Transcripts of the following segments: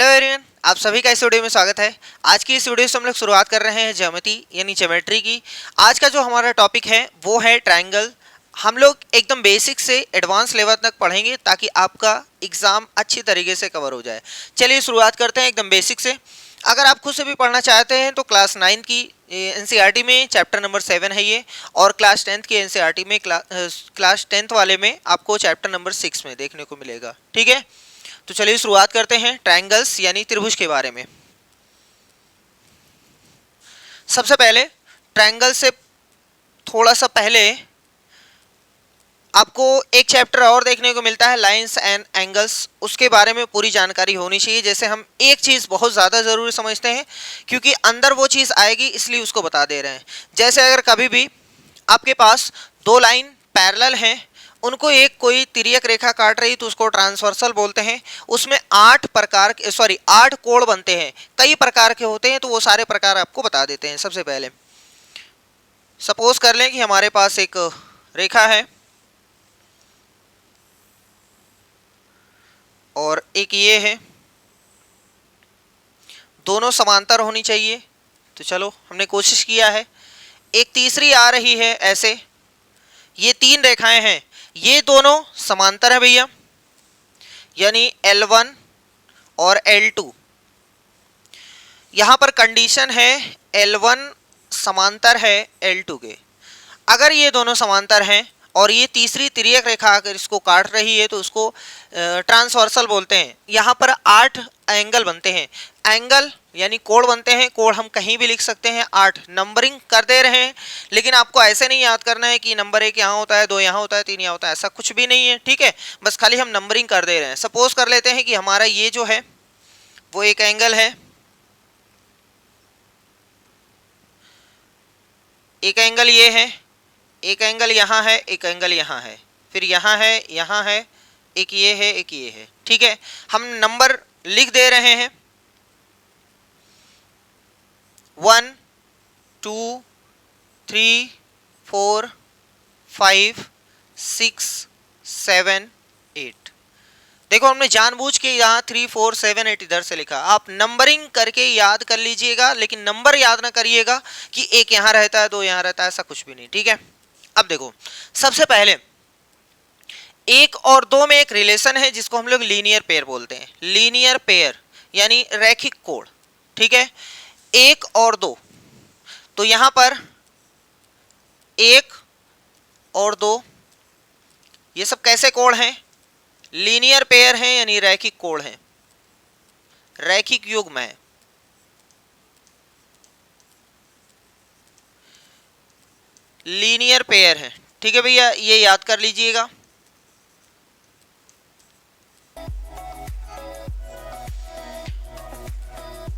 Hello everyone, आप सभी का इस वीडियो में स्वागत है। आज की इस वीडियो से हम लोग शुरुआत कर रहे हैं ज्योमेट्री यानी ज्योमेट्री की। आज का जो हमारा टॉपिक है वो है ट्रायंगल। हम लोग एकदम बेसिक से एडवांस लेवल तक पढ़ेंगे ताकि आपका एग्जाम अच्छी तरीके से कवर हो जाए। चलिए शुरुआत करते हैं एकदम बेसिक से। अगर आप खुद से भी पढ़ना चाहते हैं तो क्लास 9 की एनसीईआरटी में चैप्टर नंबर 7 है ये, और क्लास 10th की एनसीईआरटी में क्लास 10th वाले में आपको चैप्टर नंबर 6 में देखने को मिलेगा। ठीक है, तो चलिए शुरुआत करते हैं ट्रायंगल्स यानी त्रिभुज के बारे में। सबसे पहले ट्रायंगल से थोड़ा सा पहले आपको एक चैप्टर और देखने को मिलता है लाइंस एंड एंगल्स। उसके बारे में पूरी जानकारी होनी चाहिए। जैसे हम एक चीज़ बहुत ज़्यादा ज़रूरी समझते हैं क्योंकि अंदर वो चीज़ आएगी, इसलिए उसको बता दे रहे हैं। जैसे अगर कभी भी आपके पास दो लाइन पैरेलल हैं, उनको एक कोई तिर्यक रेखा काट रही तो उसको ट्रांसवर्सल बोलते हैं। उसमें 8 कोण बनते हैं, कई प्रकार के होते हैं, तो वो सारे प्रकार आपको बता देते हैं। सबसे पहले सपोज कर लें कि हमारे पास एक रेखा है और एक ये है, दोनों समांतर होनी चाहिए। तो चलो हमने कोशिश किया है। एक तीसरी आ रही है ऐसे, ये 3 रेखाएं हैं, ये दोनों समांतर है भैया, यानी L1 और L2। यहाँ पर कंडीशन है L1 समांतर है L2 के। अगर ये दोनों समांतर हैं और ये तीसरी तिर्यक रेखा अगर इसको काट रही है तो उसको ट्रांसवर्सल बोलते हैं। यहाँ पर 8 एंगल बनते हैं। एंगल यानी कोण बनते हैं। कोण हम कहीं भी लिख सकते हैं। 8 नंबरिंग कर दे रहे हैं, लेकिन आपको ऐसे नहीं याद करना है कि नंबर 1 यहाँ होता है, 2 यहाँ होता है, 3 यहाँ होता है, ऐसा कुछ भी नहीं है। ठीक है, बस खाली हम नंबरिंग कर दे रहे हैं। सपोज कर लेते हैं कि हमारा ये जो है वो एक एंगल है, एक एंगल ये है, एक एंगल यहाँ है, एक एंगल यहाँ है, फिर यहाँ है, यहाँ है, एक ये है, एक ये है। ठीक है, हम नंबर लिख दे रहे हैं 1 2 3 4 5 6 7 8। देखो हमने जानबूझ के यहाँ 3 4 7 8 इधर से लिखा। आप नंबरिंग करके याद कर लीजिएगा, लेकिन नंबर याद ना करिएगा कि एक यहाँ रहता है, 2 यहाँ रहता है, ऐसा कुछ भी नहीं। ठीक है, अब देखो सबसे पहले 1 और 2 में एक रिलेशन है जिसको हम लोग लीनियर पेयर बोलते हैं। लीनियर पेयर यानी रैखिक कोण। ठीक है, 1 और 2, तो यहां पर 1 और 2 ये सब कैसे कोण हैं? लीनियर पेयर हैं, यानी रैखिक कोण हैं, रैखिक युग्म है। लीनियर पेयर है। ठीक है भैया, ये याद कर लीजिएगा।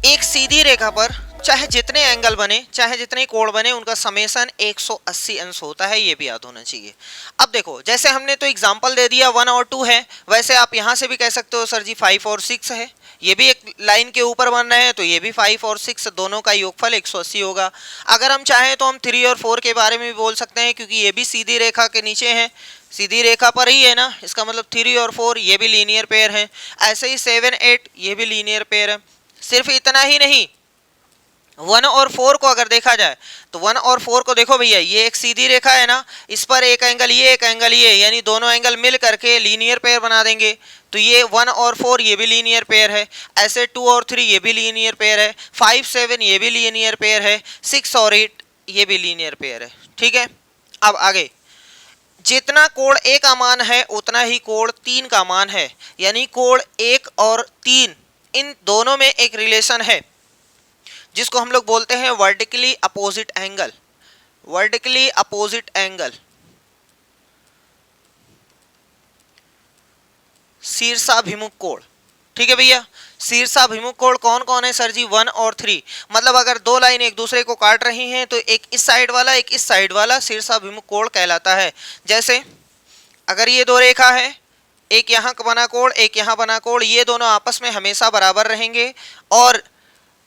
एक सीधी रेखा पर चाहे जितने एंगल बने, चाहे जितने कोण बने, उनका समेशन 180 अंश होता है, ये भी याद होना चाहिए। अब देखो, जैसे हमने तो एग्जांपल दे दिया 1 और 2 है, वैसे आप यहां से भी कह सकते हो सर जी 5 और 6 है। ये भी एक लाइन के ऊपर बन रहे हैं, तो ये भी 5 और 6 दोनों का योगफल 180 होगा। अगर हम चाहें तो हम 3 और 4 के बारे में भी बोल सकते हैं, क्योंकि ये भी सीधी रेखा के नीचे है, सीधी रेखा पर ही है ना, इसका मतलब 3 और 4 ये भी लीनियर पेयर है। ऐसे ही 7 8 ये भी लीनियर पेयर है। सिर्फ इतना ही नहीं, 1 और 4 को अगर देखा जाए तो 1 और 4 को देखो भैया, ये एक सीधी रेखा है ना, इस पर एक एंगल ये, एक एंगल ये, यानी दोनों एंगल मिल करके लीनियर पेयर बना देंगे। तो ये 1 और 4 ये भी लीनियर पेयर है। ऐसे 2 और 3 ये भी लीनियर पेयर है। 5 7 ये भी लीनियर पेयर है। 6 और 8 ये भी लीनियर पेयर है। ठीक है, अब आगे, जितना कोण A का मान है उतना ही कोण 3 का मान है, यानी कोण 1 और 3 इन दोनों में एक रिलेशन है जिसको हम लोग बोलते हैं vertically opposite angle. Vertically opposite angle, शीर्षाभिमुख कोण। ठीक है भैया, शीर्षाभिमुख कोण कौन कौन है सर जी? 1 और 3। मतलब अगर दो लाइन एक दूसरे को काट रही हैं तो एक इस साइड वाला, एक इस साइड वाला शीर्षाभिमुख कोण कहलाता है। जैसे अगर ये दो रेखा है, एक यहाँ बना कोण, एक यहाँ बना कोण, ये दोनों आपस में हमेशा बराबर रहेंगे और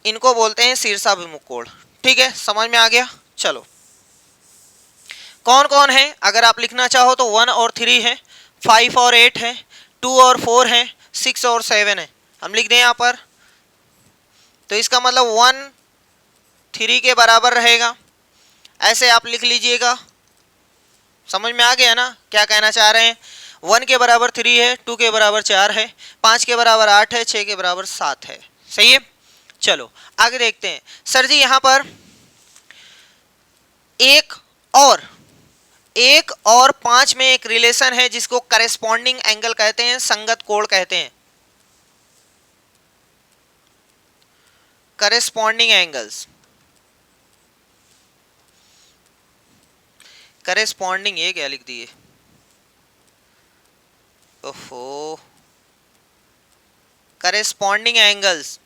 इनको बोलते हैं शीर्षाभिमुख कोण। ठीक है, समझ में आ गया? चलो, कौन कौन है अगर आप लिखना चाहो तो 1 और 3 है, 5 और 8 है, 2 और 4 है, 6 और 7 है। हम लिख दें यहाँ पर तो इसका मतलब 1 3 के बराबर रहेगा, ऐसे आप लिख लीजिएगा। समझ में आ गया ना क्या कहना चाह रहे हैं? 1 के बराबर 3 है, 2 के बराबर 4 है, 5 के बराबर 8 है, 6 के बराबर 7 है। सही है, चलो आगे देखते हैं। सर जी यहां पर एक और 5 में एक रिलेशन है जिसको करेस्पॉन्डिंग एंगल कहते हैं, संगत कोण कहते हैं। करेस्पॉन्डिंग एंगल्स, करेस्पॉन्डिंग, ये क्या लिख दिए, ओहो, करेस्पॉन्डिंग एंगल्स।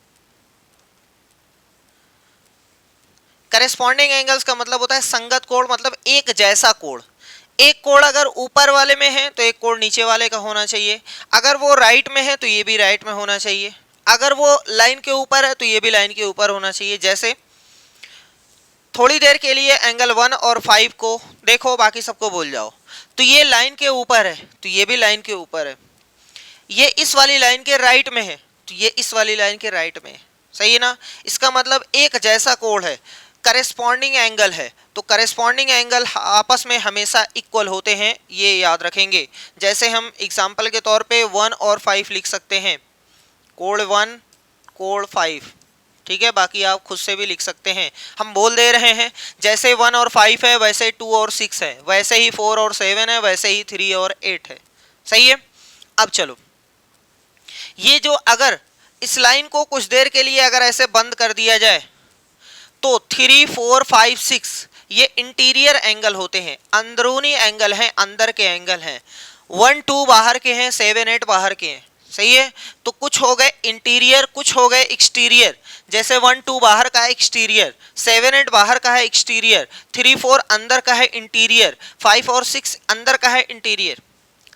करेस्पॉन्डिंग एंगल्स का मतलब होता है संगत कोण, मतलब एक जैसा कोण। एक कोण अगर ऊपर वाले में है तो एक कोण नीचे वाले का होना चाहिए, अगर वो राइट में है तो ये भी राइट में होना चाहिए, अगर वो लाइन के ऊपर है तो ये भी लाइन के ऊपर होना चाहिए। जैसे थोड़ी देर के लिए एंगल 1 और 5 को देखो, बाकी सबको भूल जाओ, तो ये लाइन के ऊपर है तो ये भी लाइन के ऊपर है, ये इस वाली लाइन के राइट में है तो ये इस वाली लाइन के राइट में है। सही है ना, इसका मतलब एक जैसा कोण है, करेस्पॉन्डिंग एंगल है। तो करेस्पॉन्डिंग एंगल आपस में हमेशा इक्वल होते हैं, ये याद रखेंगे। जैसे हम एग्जांपल के तौर पे 1 और 5 लिख सकते हैं, कोण 1 कोण 5, ठीक है, बाकी आप खुद से भी लिख सकते हैं, हम बोल दे रहे हैं। जैसे 1 और 5 है वैसे 2 और 6 है, वैसे ही 4 और 7 है, वैसे ही 3 और 8 है। सही है, अब चलो, ये जो अगर इस लाइन को कुछ देर के लिए अगर ऐसे बंद कर दिया जाए तो 3 4 5 6 ये इंटीरियर एंगल होते हैं, अंदरूनी एंगल हैं, अंदर के एंगल हैं। 1 2 बाहर के हैं, 7 8 बाहर के हैं। सही है, तो कुछ हो गए इंटीरियर, कुछ हो गए एक्सटीरियर। जैसे 1 2 बाहर का है एक्सटीरियर, 7 8 बाहर का है एक्सटीरियर, 3 4 अंदर का है इंटीरियर, 5 और 6 अंदर का है इंटीरियर।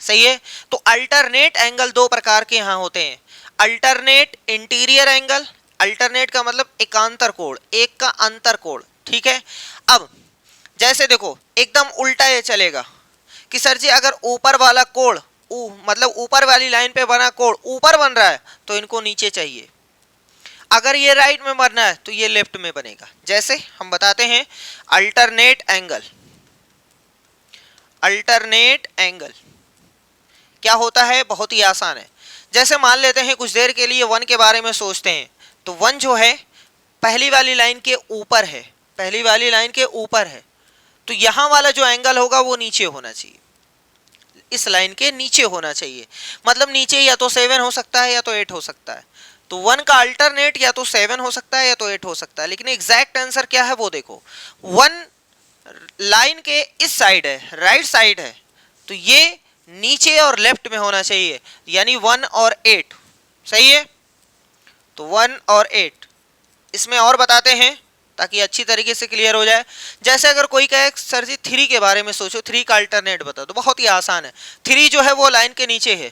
सही है, तो अल्टरनेट एंगल दो प्रकार के यहाँ होते हैं, अल्टरनेट इंटीरियर एंगल, अल्टरनेट का मतलब एकांतर कोण, एक का अंतर कोण। ठीक है, अब जैसे देखो एकदम उल्टा ये चलेगा कि सर जी अगर ऊपर वाला कोण मतलब ऊपर वाली लाइन पे बना कोण ऊपर बन रहा है तो इनको नीचे चाहिए, अगर ये राइट में बनना है तो ये लेफ्ट में बनेगा। जैसे हम बताते हैं अल्टरनेट एंगल, अल्टरनेट एंगल क्या होता है, बहुत ही आसान है। जैसे मान लेते हैं कुछ देर के लिए 1 के बारे में सोचते हैं, तो 1 जो है पहली वाली लाइन के ऊपर है, पहली वाली लाइन के ऊपर है, तो यहां वाला जो एंगल होगा वो नीचे होना चाहिए, इस लाइन के नीचे होना चाहिए। मतलब नीचे या तो 7 हो सकता है या तो 8 हो सकता है, तो 1 का अल्टरनेट या तो 7 हो सकता है या तो 8 हो सकता है। लेकिन एग्जैक्ट आंसर क्या है वो देखो, 1 लाइन के इस साइड है, राइट साइड है, तो ये नीचे और लेफ्ट में होना चाहिए, यानी 1 और 8। सही है, तो 1 और 8 इसमें और बताते हैं ताकि अच्छी तरीके से क्लियर हो जाए। जैसे अगर कोई कहे सर जी 3 के बारे में सोचो, 3 का अल्टरनेट बता, तो बहुत ही आसान है, 3 जो है वो लाइन के नीचे है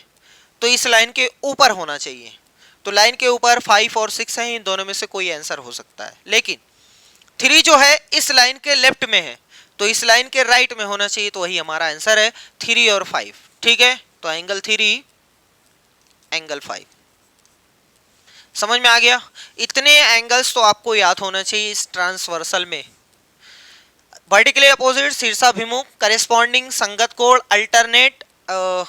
तो इस लाइन के ऊपर होना चाहिए, तो लाइन के ऊपर 5 और 6 है, इन दोनों में से कोई आंसर हो सकता है। लेकिन 3 जो है इस लाइन के लेफ्ट में है तो इस लाइन के राइट में होना चाहिए, तो वही हमारा आंसर है 3 और 5। ठीक है, तो एंगल 3 एंगल 5 समझ में आ गया। इतने एंगल्स तो आपको याद होना चाहिए इस ट्रांसवर्सल में, वर्टिकली अपोजिट, शीर्षाभिमुख, करेस्पॉन्डिंग, संगत कोण, अल्टरनेट,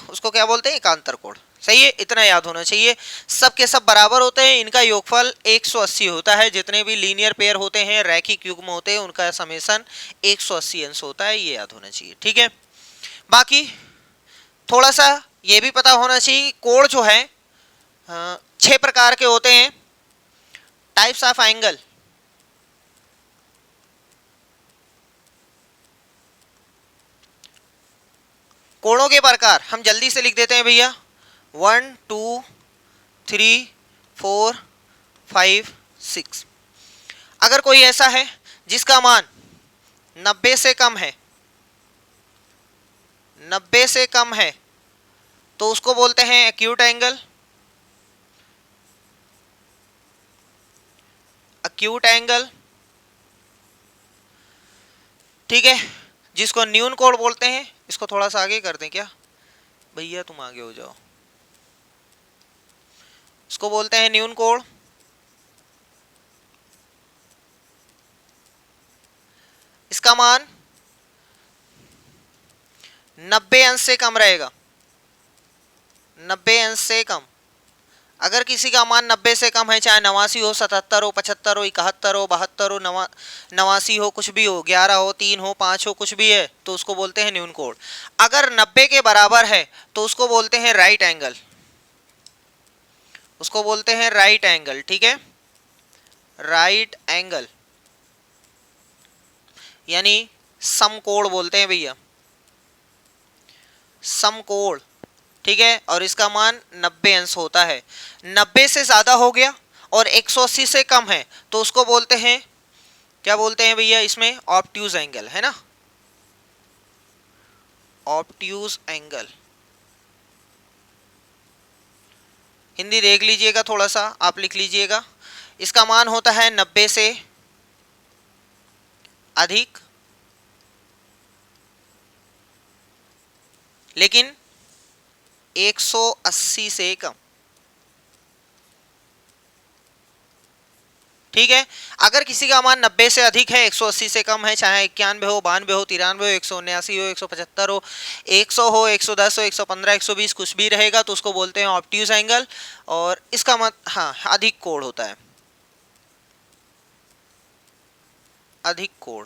उसको क्या बोलते हैं, एकांतर कोण। सही है, इतना याद होना चाहिए। सब के सब बराबर होते हैं, इनका योगफल 180 होता है, जितने भी लीनियर पेयर होते हैं, रैखिक युग्म होते हैं, उनका समेसन 180 अंश होता है, ये याद होना चाहिए। ठीक है, बाकी थोड़ा सा ये भी पता होना चाहिए कोण जो है 6 प्रकार के होते हैं, टाइप्स ऑफ एंगल। कोणों के प्रकार हम जल्दी से लिख देते हैं भैया, 1 2 3 4 5 6। अगर कोई ऐसा है जिसका मान 90 से कम है, 90 से कम है, तो उसको बोलते हैं एक्यूट एंगल, एक्यूट एंगल। ठीक है, जिसको न्यून कोण बोलते हैं, इसको थोड़ा सा आगे कर दें क्या भैया, तुम आगे हो जाओ, इसको बोलते हैं न्यून कोण। इसका मान 90 अंश से कम रहेगा, 90 अंश से कम। अगर किसी का मान 90 से कम है, चाहे 89 हो, 77 हो, 75 हो, 71 हो, 72 हो, 89 हो, कुछ भी हो, 11 हो, 3 हो, 5 हो, कुछ भी है, तो उसको बोलते हैं न्यून कोण। अगर 90 के बराबर है तो उसको बोलते हैं राइट एंगल, उसको बोलते हैं राइट एंगल। ठीक है, राइट एंगल यानी समकोण बोलते हैं भैया, समकोण। ठीक है, और इसका मान 90 अंश होता है। 90 से ज्यादा हो गया और 180 से कम है तो उसको बोलते हैं, क्या बोलते हैं भैया इसमें, ऑब्ट्यूज एंगल, है ना, ऑब्ट्यूज एंगल। हिंदी देख लीजिएगा, थोड़ा सा आप लिख लीजिएगा। इसका मान होता है 90 से अधिक लेकिन 180 से कम। ठीक है, अगर किसी का मान 90 से अधिक है, 180 से कम है, चाहे 91 हो, 92 हो, 93 हो, 179 हो, 175 हो, 100 हो, 110 हो, 115, 120, कुछ भी रहेगा तो उसको बोलते हैं ऑब्ट्यूज एंगल। और इसका मत, हाँ, अधिक कोण होता है, अधिक कोण।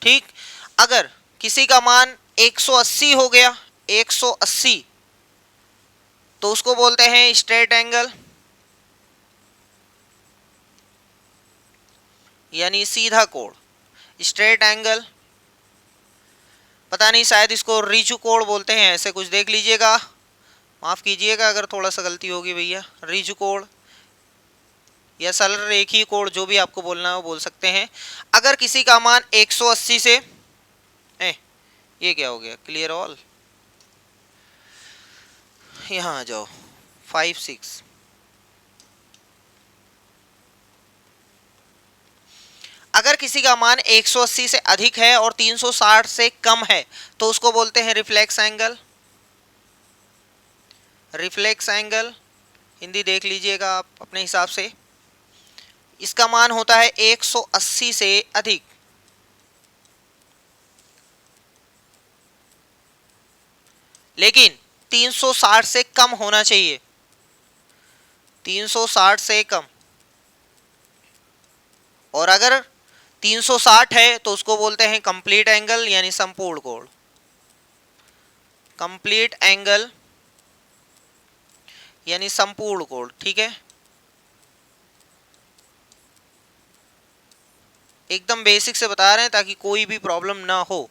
ठीक, अगर किसी का मान 180 हो गया, 180, तो उसको बोलते हैं स्ट्रेट एंगल यानी सीधा कोण, स्ट्रेट एंगल। पता नहीं, शायद इसको रीचू कोण बोलते हैं, ऐसे कुछ देख लीजिएगा, माफ कीजिएगा अगर थोड़ा सा गलती होगी भैया। रीचू कोण या सरल रेखीय कोण, जो भी आपको बोलना है वो बोल सकते हैं। अगर किसी का मान 180 से, ये क्या हो गया, क्लियर ऑल, यहाँ आ जाओ, 5 6। अगर किसी का मान 180 से अधिक है और 360 से कम है तो उसको बोलते हैं reflex angle, reflex angle. Hindi देख लीजिएगा आप अपने हिसाब से। इसका मान होता है 180 से अधिक लेकिन 360 से कम होना चाहिए, 360 से कम। और अगर 360 है तो उसको बोलते हैं कंप्लीट एंगल यानी संपूर्ण कोण, कंप्लीट एंगल यानी संपूर्ण कोण। ठीक है, एकदम बेसिक से बता रहे हैं ताकि कोई भी प्रॉब्लम ना हो।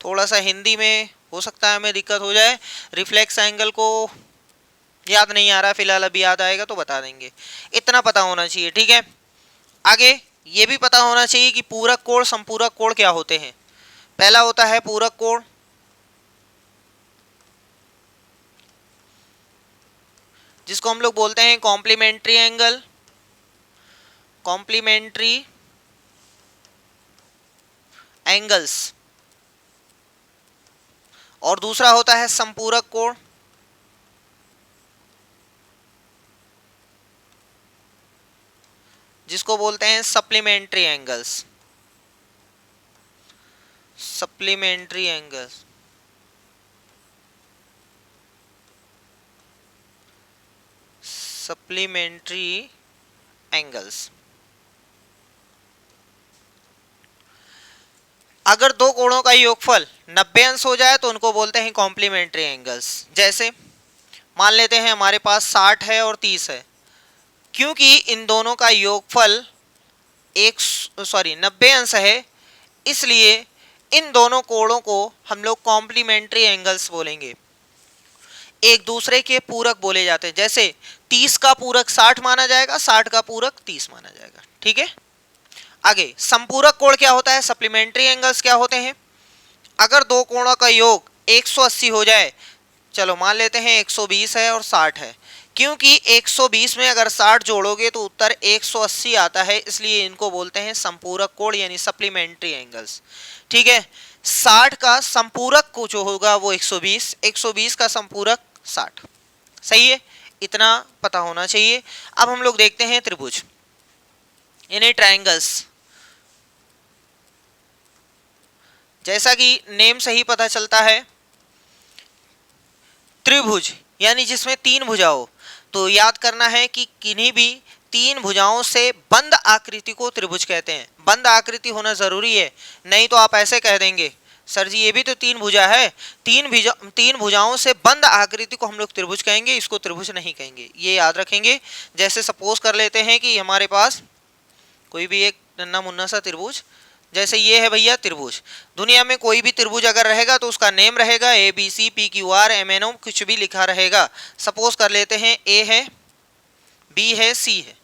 थोड़ा सा हिंदी में हो सकता है हमें दिक्कत हो जाए, रिफ्लेक्स एंगल को याद नहीं आ रहा फिलहाल, अभी याद आएगा तो बता देंगे। इतना पता होना चाहिए। ठीक है, आगे ये भी पता होना चाहिए कि पूरक कोण संपूरक कोण क्या होते हैं। पहला होता है पूरक कोण, जिसको हम लोग बोलते हैं कॉम्प्लीमेंट्री एंगल, कॉम्प्लीमेंट्री एंगल्स। और दूसरा होता है संपूरक कोण, जिसको बोलते हैं supplementary angles, supplementary angles. Supplementary angles. अगर दो कोणों का योगफल 90 अंश हो जाए तो उनको बोलते हैं कॉम्प्लीमेंट्री एंगल्स। जैसे मान लेते हैं हमारे पास 60 है और 30 है, क्योंकि इन दोनों का योगफल 90 अंश है, इसलिए इन दोनों कोणों को हम लोग कॉम्प्लीमेंट्री एंगल्स बोलेंगे, एक दूसरे के पूरक बोले जाते हैं। जैसे 30 का पूरक 60 माना जाएगा, 60 का पूरक 30 माना जाएगा। ठीक है, आगे संपूरक कोण क्या होता है, सप्लीमेंट्री एंगल्स क्या होते हैं। अगर दो कोणों का योग 180 हो जाए, चलो मान लेते हैं 120 है और 60 है, क्योंकि 120 में अगर 60 जोड़ोगे तो उत्तर 180 आता है, इसलिए इनको बोलते हैं संपूरक कोण यानी सप्लीमेंट्री एंगल्स। ठीक है, 60 का संपूरक को जो होगा वो 120, 120 का संपूरक 60। सही है, इतना पता होना चाहिए। अब हम लोग देखते हैं त्रिभुज। इन ए ट्राइंगल्स, जैसा कि नेम से ही पता चलता है त्रिभुज यानी जिसमें तीन भुजा हो, तो याद करना है कि किन्हीं भी तीन भुजाओं से बंद आकृति को त्रिभुज कहते हैं। बंद आकृति होना जरूरी है, नहीं तो आप ऐसे कह देंगे सर जी ये भी तो तीन भुजा है, तीन भुजाओं से बंद आकृति को हम लोग त्रिभुज कहेंगे, इसको त्रिभुज नहीं कहेंगे, ये याद रखेंगे। जैसे सपोज कर लेते हैं कि हमारे पास कोई भी एक नन्ना मुन्ना सा त्रिभुज, जैसे ये है भैया त्रिभुज। दुनिया में कोई भी त्रिभुज अगर रहेगा तो उसका नेम रहेगा A B C P Q R M N O, कुछ भी लिखा रहेगा। सपोज कर लेते हैं ए है, बी है, सी है।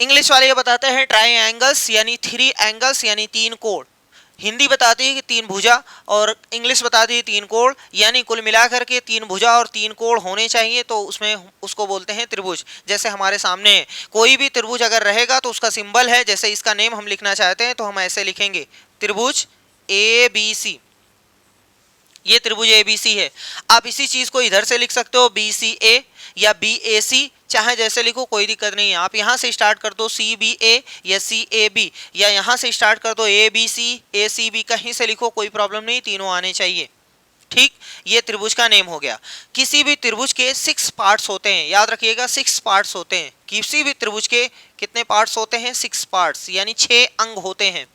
इंग्लिश वाले ये बताते हैं ट्राई एंगल्स यानी थ्री एंगल्स यानी तीन कोण। हिंदी बताती है कि तीन भुजा, और इंग्लिश बताती है तीन कोण, यानी कुल मिलाकर के तीन भुजा और तीन कोण होने चाहिए, तो उसमें उसको बोलते हैं त्रिभुज। जैसे हमारे सामने कोई भी त्रिभुज अगर रहेगा तो उसका सिंबल है, जैसे इसका नेम हम लिखना चाहते हैं तो हम ऐसे लिखेंगे त्रिभुज ए बी सी, ये त्रिभुज ए बी सी है। आप इसी चीज को इधर से लिख सकते हो बी सी ए या बी ए सी, चाहे जैसे लिखो कोई दिक्कत नहीं है। आप यहाँ से स्टार्ट कर दो सी बी ए या सी ए बी, या यहाँ से स्टार्ट कर दो ए बी सी बी, कहीं से लिखो कोई प्रॉब्लम नहीं, तीनों आने चाहिए। ठीक, ये त्रिभुज का नेम हो गया। किसी भी त्रिभुज के 6 पार्ट्स होते हैं, याद रखिएगा 6 पार्ट्स होते हैं। किसी भी त्रिभुज के कितने पार्ट्स होते हैं? 6 पार्ट्स, यानी 6 अंग होते हैं।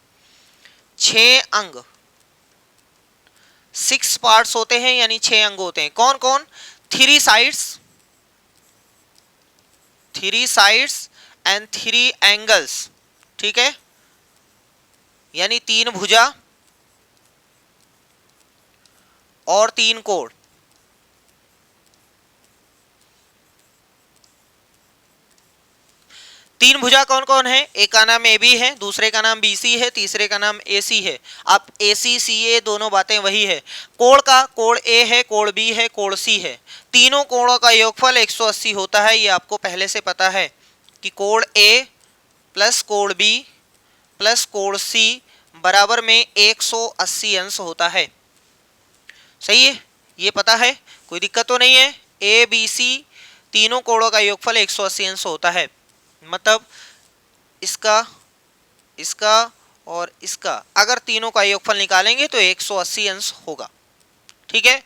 6 अंग, 6 पार्ट्स होते हैं यानी 6 अंग होते हैं। कौन कौन? 3 साइड्स एंड 3 एंगल्स, ठीक है, यानी 3 भुजा और 3 कोण। तीन भुजा कौन कौन है? एक का नाम ए बी है, दूसरे का नाम बी सी है, तीसरे का नाम ए सी है। अब ए सी सी ए दोनों बातें वही है। कोण का, कोण ए है, कोण बी है, कोण सी है। तीनों कोणों का योगफल 180 होता है, ये आपको पहले से पता है कि कोण ए प्लस कोण बी प्लस कोण सी बराबर में 180 अंश होता है। सही है, ये पता है, कोई दिक्कत तो नहीं है। ए बी सी तीनों कोणों का योगफल 180 अंश होता है, मतलब इसका, इसका और इसका अगर तीनों का योगफल निकालेंगे तो 180 अंश होगा। ठीक है,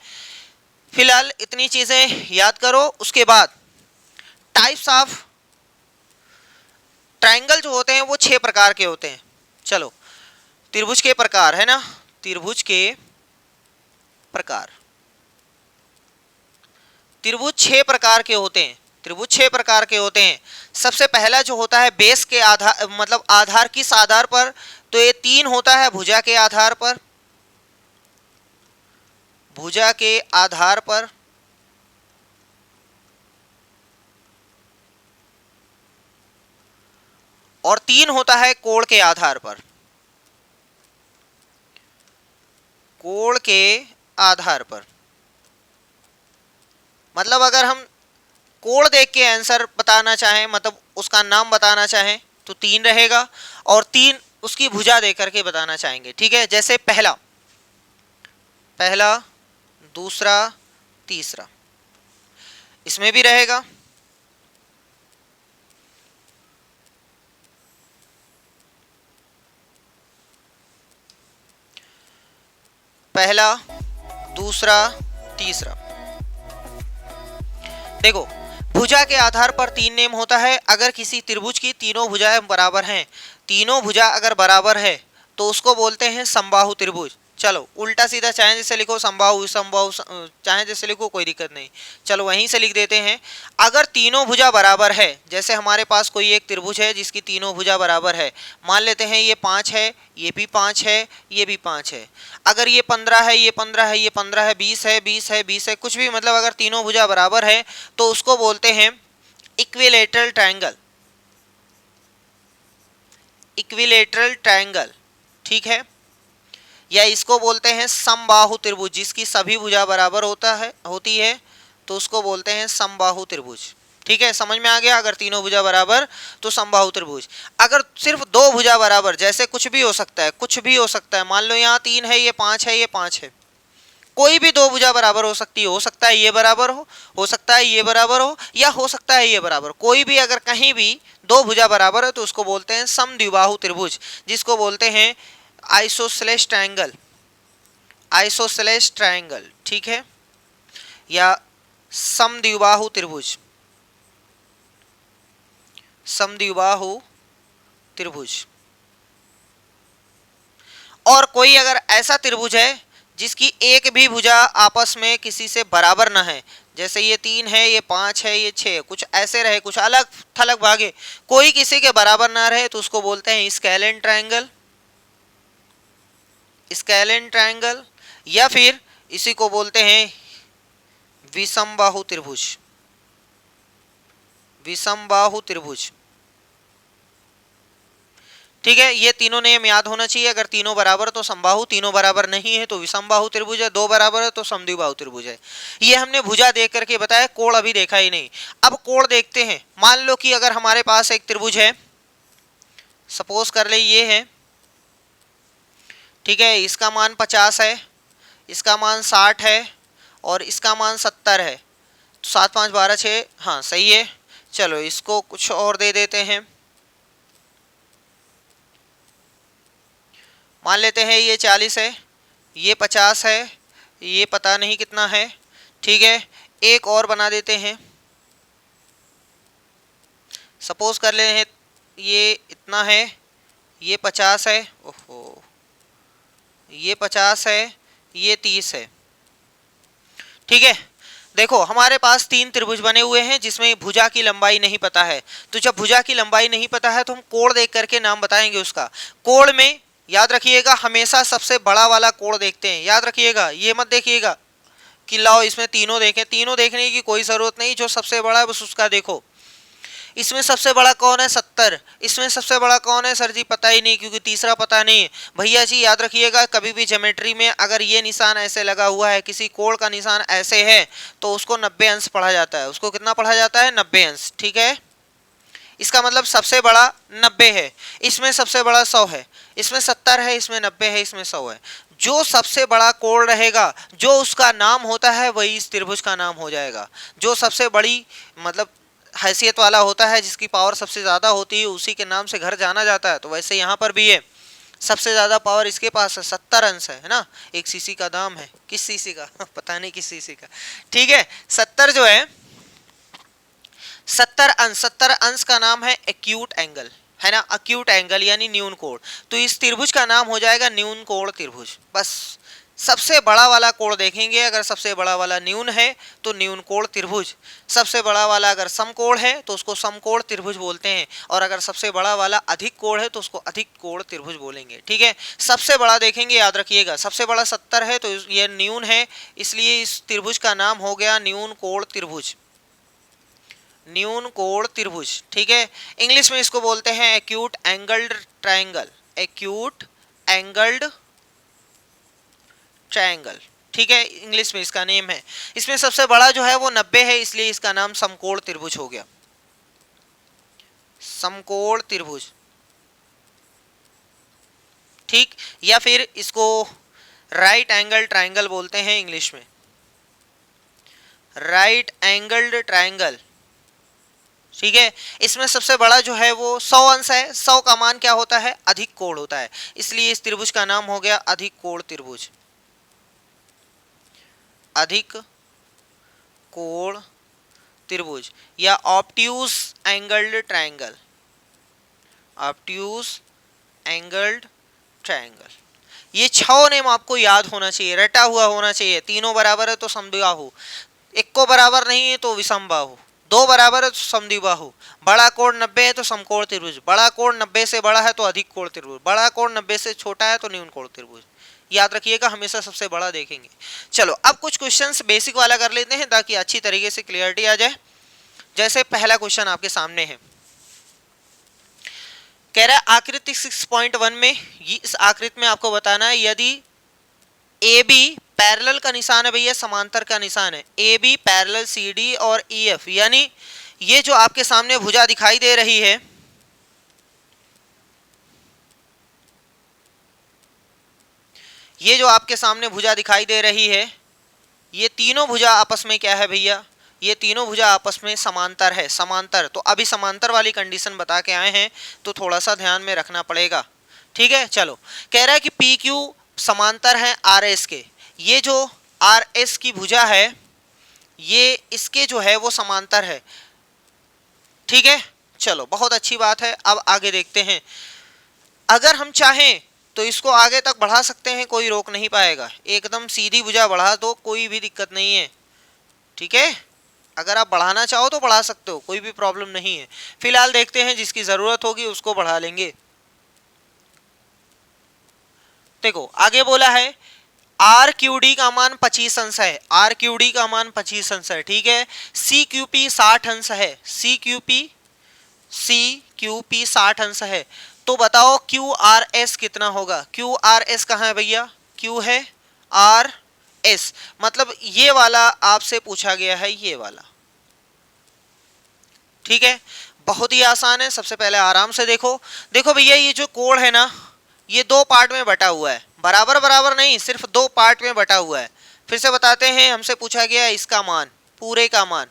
फिलहाल इतनी चीजें याद करो। उसके बाद टाइप्स ऑफ ट्रायंगल जो होते हैं वो 6 प्रकार के होते हैं। चलो, त्रिभुज के प्रकार है ना, त्रिभुज के प्रकार, त्रिभुज 6 प्रकार के होते हैं। त्रिभुज 6 प्रकार के होते हैं। सबसे पहला जो होता है बेस के आधार, मतलब आधार किस आधार पर, तो ये 3 होता है भुजा के आधार पर, भुजा के आधार पर, और 3 होता है कोण के आधार पर, कोण के आधार पर। मतलब अगर हम कोण देख के आंसर बताना चाहें, मतलब उसका नाम बताना चाहें तो 3 रहेगा, और 3 उसकी भुजा देख करके बताना चाहेंगे। ठीक है, जैसे पहला, दूसरा, तीसरा, इसमें भी रहेगा। पहला, दूसरा, तीसरा। देखो, भुजा के आधार पर 3 नेम होता है। अगर किसी त्रिभुज की तीनों भुजाएं बराबर हैं, तीनों भुजा अगर बराबर है तो उसको बोलते हैं समबाहु त्रिभुज। चलो उल्टा सीधा चाहे जैसे लिखो, समबाहु समबाहु चाहे जैसे लिखो, कोई दिक्कत नहीं। चलो वहीं से लिख देते हैं। अगर तीनों भुजा बराबर है, जैसे हमारे पास कोई एक त्रिभुज है जिसकी तीनों भुजा बराबर है, मान लेते हैं ये 5 है, ये भी 5 है, ये भी 5 है। अगर ये 15 है, ये 15 है, ये 15 है, 20 है, 20 है, 20 है, कुछ भी, मतलब अगर तीनों भुजा बराबर है तो उसको बोलते हैं इक्विलेटरल ट्रायंगल, इक्विलेटरल ट्रायंगल। ठीक है, या इसको बोलते हैं समबाहु त्रिभुज, जिसकी सभी भुजा बराबर होती है तो उसको बोलते हैं समबाहु त्रिभुज। ठीक है, समझ में आ गया। अगर तीनों भुजा बराबर तो समबाहु त्रिभुज। अगर सिर्फ 2 भुजा बराबर, जैसे कुछ भी हो सकता है, कुछ भी हो सकता है, मान लो यहाँ 3 है, ये 5 है, ये 5 है, कोई भी दो भुजा बराबर हो सकता है ये बराबर हो सकता है ये बराबर हो, या हो सकता है ये बराबर। कोई भी अगर कहीं भी दो भुजा बराबर है तो उसको बोलते हैं समद्विबाहु त्रिभुज, जिसको बोलते हैं आइसोसेलेस ट्रायंगल, आइसोसेलेस ट्रायंगल, ठीक है, या समद्विबाहु त्रिभुज, समद्विबाहु त्रिभुज। और कोई अगर ऐसा त्रिभुज है जिसकी एक भी भुजा आपस में किसी से बराबर ना है, जैसे ये 3 है, ये 5 है, ये 6, कुछ ऐसे रहे, कुछ अलग थलग भागे, कोई किसी के बराबर ना रहे, तो उसको बोलते हैं स्केलेन ट्रायंगल, स्केलेन ट्रायंगल, या फिर इसी को बोलते हैं विषमबाहु त्रिभुज, विषमबाहु त्रिभुज, ठीक है। ये तीनों नेम याद होना चाहिए। अगर तीनों बराबर तो समबाहु, तीनों बराबर नहीं है तो विषमबाहु त्रिभुज है, दो बराबर है तो समद्विबाहु त्रिभुज है। ये हमने भुजा देख करके बताया, कोण अभी देखा ही नहीं। अब कोण देखते हैं। मान लो कि अगर हमारे पास एक त्रिभुज है, सपोज कर ले ये है, ठीक है, इसका मान 50 है, इसका मान 60 है और इसका मान 70 है, तो 7 5 12 6, हाँ सही है। चलो इसको कुछ और दे देते हैं, मान लेते हैं ये 40 है, ये 50 है, ये पता नहीं कितना है, ठीक है। एक और बना देते हैं, सपोज कर ले हैं ये इतना है, ये 50 है, ओहो, ये 50 है, ये 30 है, ठीक है। देखो हमारे पास 3 त्रिभुज बने हुए हैं जिसमें भुजा की लंबाई नहीं पता है। तो जब भुजा की लंबाई नहीं पता है तो हम कोण देख करके नाम बताएंगे उसका। कोण में याद रखिएगा हमेशा सबसे बड़ा वाला कोण देखते हैं, याद रखिएगा, ये मत देखिएगा कि लाओ इसमें तीनों देखें, तीनों देखने की कोई जरूरत नहीं, जो सबसे बड़ा है बस उसका देखो। इसमें सबसे बड़ा कौन है? 70। इसमें सबसे बड़ा कौन है? सर जी पता ही नहीं, क्योंकि तीसरा पता नहीं है। भैया जी याद रखिएगा, कभी भी ज्योमेट्री में अगर ये निशान ऐसे लगा हुआ है, किसी कोण का निशान ऐसे है, तो उसको 90 अंश पढ़ा जाता है। उसको कितना पढ़ा जाता है? 90 अंश, ठीक है। इसका मतलब सबसे बड़ा 90 है, इसमें सबसे बड़ा 100 है, इसमें 70 है, इसमें 90 है, इसमें 100 है। जो सबसे बड़ा कोण रहेगा, जो उसका नाम होता है, वही इस त्रिभुज का नाम हो जाएगा। जो सबसे बड़ी मतलब हैसियत वाला होता है, जिसकी पावर सबसे ज़्यादा होती है, उसी के नाम से घर जाना जाता है। तो वैसे यहाँ पर भी है, सबसे ज़्यादा पावर इसके पास है, 70 अंश है ना। एक सीसी का दाम है, किस सीसी का पता नहीं किस सीसी का, ठीक है। 70 जो है, 70 अंश का नाम है एक्यूट एंगल, है ना, अक्यूट एंगल यानी न्यून कोण। तो इस त्रिभुज का नाम हो जाएगा न्यून कोण त्रिभुज। बस सबसे बड़ा वाला कोण देखेंगे, अगर सबसे बड़ा वाला न्यून है तो न्यून कोण त्रिभुज, सबसे बड़ा वाला अगर समकोण है तो उसको समकोण त्रिभुज बोलते हैं, और अगर सबसे बड़ा वाला अधिक कोण है तो उसको अधिक कोण त्रिभुज बोलेंगे, ठीक है। सबसे बड़ा देखेंगे, याद रखिएगा, सबसे बड़ा 70 है तो यह न्यून है, इसलिए इस त्रिभुज का नाम हो गया न्यून कोण त्रिभुज, न्यून कोण त्रिभुज, ठीक है। इंग्लिश में इसको बोलते हैं acute angled triangle, acute angled triangle, ठीक है, इंग्लिश में इसका नेम है। इसमें सबसे बड़ा जो है वो 90 है, इसलिए इसका नाम समकोण त्रिभुज हो गया, समकोण त्रिभुज, ठीक। या फिर इसको राइट एंगल ट्रायंगल बोलते हैं इंग्लिश में, राइट एंगल्ड ट्रायंगल, ठीक है। इसमें सबसे बड़ा जो है वो 100 अंश है। 100 का मान क्या होता है? अधिक कोण होता है, इसलिए इस त्रिभुज का नाम हो गया अधिक कोण त्रिभुज, अधिक कोण त्रिभुज, या obtuse angled triangle, obtuse angled triangle. ये 6 नेम आपको याद होना चाहिए, रटा हुआ होना चाहिए। तीनों बराबर है तो समद्विबाहु, एक को बराबर नहीं है तो विषमबाहु, दो बराबर है तो समद्विबाहु, बड़ा कोण 90 है तो समकोण त्रिभुज, बड़ा कोण 90 से बड़ा है तो अधिक कोण त्रिभुज, बड़ा कोण 90 से छोटा है तो न्यून कोण त्रिभुज। याद रखिएगा, हमेशा सबसे बड़ा देखेंगे। चलो अब कुछ क्वेश्चंस बेसिक वाला कर लेते हैं ताकि अच्छी तरीके से क्लियरिटी आ जाए। जैसे पहला क्वेश्चन आपके सामने है, कह रहा है आकृति 6.1 में, इस आकृति में आपको बताना है यदि ए बी पैरेलल का निशान है, भैया समांतर का निशान है, A B parallel C D और ई एफ, यानी ये जो आपके सामने भुजा दिखाई दे रही है, ये जो आपके सामने भुजा दिखाई दे रही है, ये तीनों भुजा आपस में क्या है भैया, ये तीनों भुजा आपस में समांतर है, समांतर। तो अभी समांतर वाली कंडीशन बता के आए हैं तो थोड़ा सा ध्यान में रखना पड़ेगा, ठीक है। चलो, कह रहा है कि पी क्यू समांतर है आर एस के, ये जो आर एस की भुजा है ये इसके जो है वो समांतर है, ठीक है। चलो, बहुत अच्छी बात है। अब आगे देखते हैं, अगर हम चाहें तो इसको आगे तक बढ़ा सकते हैं, कोई रोक नहीं पाएगा, एकदम सीधी भुजा बढ़ा दो, कोई भी दिक्कत नहीं है, ठीक है। अगर आप बढ़ाना चाहो तो बढ़ा सकते हो, कोई भी प्रॉब्लम नहीं है। फिलहाल देखते हैं, जिसकी जरूरत होगी उसको बढ़ा लेंगे। देखो आगे बोला है आर क्यू डी का मान 25 अंश है, आर क्यू डी का मान 25 अंश है, ठीक है। सी क्यू पी 60 अंश है, सी क्यू पी 60 अंश है। तो बताओ क्यू आर एस कितना होगा। क्यू आर एस कहाँ है भैया, क्यू है आर एस, मतलब ये वाला आपसे पूछा गया है, ये वाला, ठीक है। बहुत ही आसान है। सबसे पहले आराम से देखो, देखो भैया ये जो कोण है ना ये दो पार्ट में बटा हुआ है, बराबर बराबर नहीं, सिर्फ दो पार्ट में बटा हुआ है। फिर से बताते हैं, हमसे पूछा गया है इसका मान, पूरे का मान।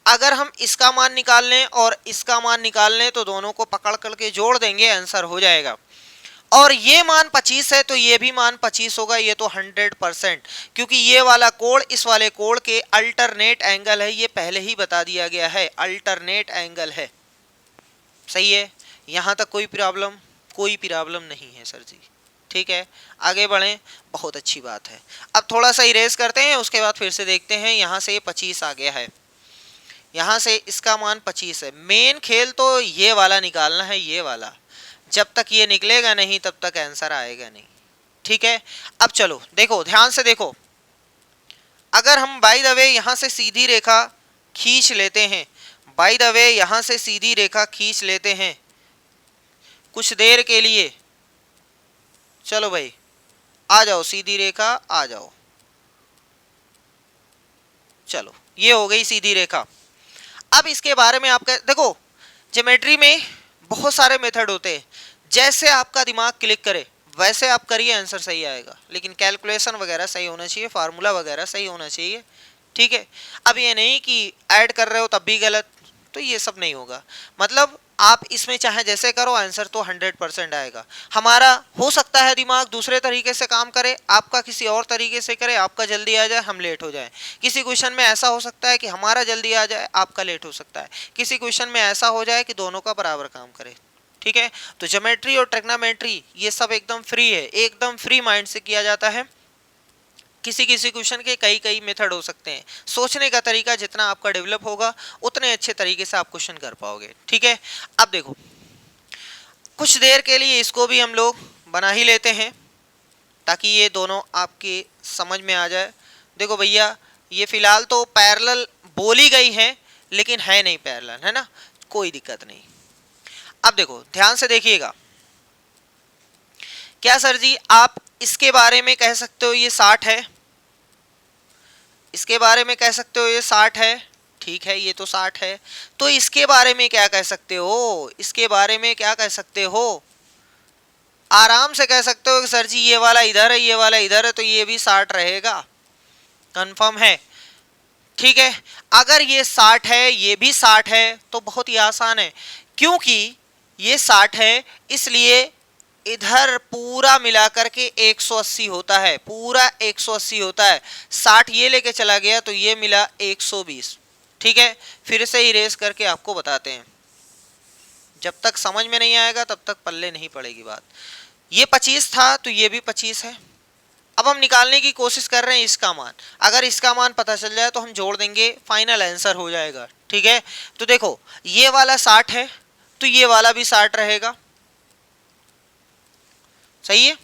अगर हम इसका मान निकाल लें और इसका मान निकाल लें तो दोनों को पकड़ करके जोड़ देंगे, आंसर हो जाएगा। और ये मान 25 है तो ये भी मान 25 होगा, ये तो 100%, क्योंकि ये वाला कोण इस वाले कोण के अल्टरनेट एंगल है, ये पहले ही बता दिया गया है, अल्टरनेट एंगल है, सही है। यहां तक कोई प्रॉब्लम नहीं है सर जी, ठीक है। आगे बढ़ें, बहुत अच्छी बात है। अब थोड़ा सा इरेज करते हैं, उसके बाद फिर से देखते हैं। यहाँ से 25 आ गया है, यहाँ से इसका मान 25 है। मेन खेल तो ये वाला निकालना है, ये वाला, जब तक ये निकलेगा नहीं तब तक आंसर आएगा नहीं, ठीक है। अब चलो देखो, ध्यान से देखो, अगर हम बाय द वे यहाँ से सीधी रेखा खींच लेते हैं, बाय द वे यहाँ से सीधी रेखा खींच लेते हैं कुछ देर के लिए, चलो भाई आ जाओ, सीधी रेखा आ जाओ, चलो ये हो गई सीधी रेखा। अब इसके बारे में आपका देखो, ज्योमेट्री में बहुत सारे मेथड होते हैं, जैसे आपका दिमाग क्लिक करे वैसे आप करिए, आंसर सही आएगा। लेकिन कैलकुलेशन वगैरह सही होना चाहिए, फार्मूला वगैरह सही होना चाहिए, ठीक है। अब ये नहीं कि ऐड कर रहे हो तब भी गलत, तो ये सब नहीं होगा। मतलब आप इसमें चाहे जैसे करो, आंसर तो 100% आएगा। हमारा हो सकता है दिमाग दूसरे तरीके से काम करे, आपका किसी और तरीके से करे, आपका जल्दी आ जाए, हम लेट हो जाए। किसी क्वेश्चन में ऐसा हो सकता है कि हमारा जल्दी आ जाए, आपका लेट हो सकता है। किसी क्वेश्चन में ऐसा हो जाए कि दोनों का बराबर काम करे, ठीक है। तो ज्योमेट्री और ट्रिग्नोमेट्री ये सब एकदम फ्री है, एकदम फ्री माइंड से किया जाता है। किसी किसी क्वेश्चन के कई कई मेथड हो सकते हैं, सोचने का तरीका जितना आपका डेवलप होगा उतने अच्छे तरीके से आप क्वेश्चन कर पाओगे, ठीक है। अब देखो, कुछ देर के लिए इसको भी हम लोग बना ही लेते हैं ताकि ये दोनों आपके समझ में आ जाए। देखो भैया, ये फिलहाल तो पैरेलल बोली गई है लेकिन है नहीं पैरेलल, है ना, कोई दिक्कत नहीं। अब देखो ध्यान से देखिएगा, क्या सर जी आप इसके बारे में कह सकते हो ये 60 है, इसके बारे में कह सकते हो ये 60 है, ठीक है, ये तो 60 है। तो इसके बारे में क्या कह सकते हो, इसके बारे में क्या कह सकते हो, आराम से कह सकते हो कि सर जी ये वाला इधर है, ये वाला इधर है, तो ये भी 60 रहेगा, कंफर्म है, ठीक है। अगर ये 60 है, ये भी 60 है, तो बहुत ही आसान है, क्योंकि ये 60 है इसलिए इधर पूरा मिलाकर के 180 होता है, पूरा 180 होता है। 60 ये लेके चला गया तो ये मिला 120, ठीक है। फिर से इरेज करके आपको बताते हैं, जब तक समझ में नहीं आएगा तब तक पल्ले नहीं पड़ेगी बात। ये 25 था तो ये भी 25 है। अब हम निकालने की कोशिश कर रहे हैं इसका मान, अगर इसका मान पता चल जाए तो हम जोड़ देंगे, फाइनल आंसर हो जाएगा, ठीक है। तो देखो ये वाला 60 है तो ये वाला भी 60 रहेगा, सही है,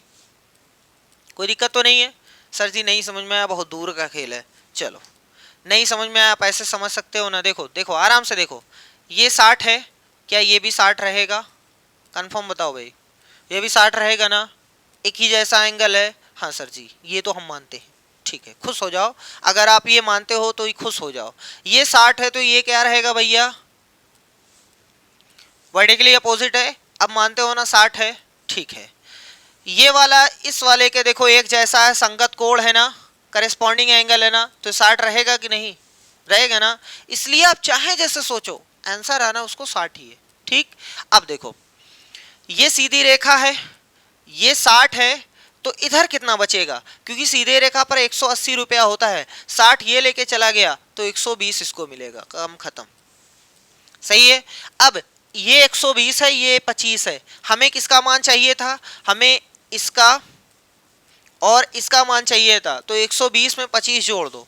कोई दिक्कत तो नहीं है। सर जी नहीं समझ में आया, बहुत दूर का खेल है, चलो नहीं समझ में आया आप ऐसे समझ सकते हो ना। देखो देखो आराम से देखो, ये 60 है, क्या ये भी 60 रहेगा, कंफर्म बताओ भाई, ये भी 60 रहेगा ना, एक ही जैसा एंगल है, हाँ सर जी ये तो हम मानते हैं, ठीक है, खुश हो जाओ। अगर आप ये मानते हो तो खुश हो जाओ। ये 60 है तो ये क्या रहेगा भैया, वर्टिकली अपोजिट है, अब मानते हो ना 60 है, ठीक है। ये वाला इस वाले के देखो एक जैसा है, संगत कोण है ना, करेस्पॉन्डिंग एंगल है ना, तो 60 रहेगा कि नहीं रहेगा ना, इसलिए आप चाहे जैसे सोचो आंसर आना उसको 60 ही है। ठीक, अब देखो ये सीधी रेखा है, ये 60 है, तो इधर कितना बचेगा, क्योंकि सीधे रेखा पर 180 रुपया होता है, 60 ये लेके चला गया तो 120 इसको मिलेगा, काम खत्म। सही है। अब ये 120 है, ये 25 है, हमें किसका मान चाहिए था, हमें इसका और इसका मान चाहिए था, तो 120 में 25 जोड़ दो,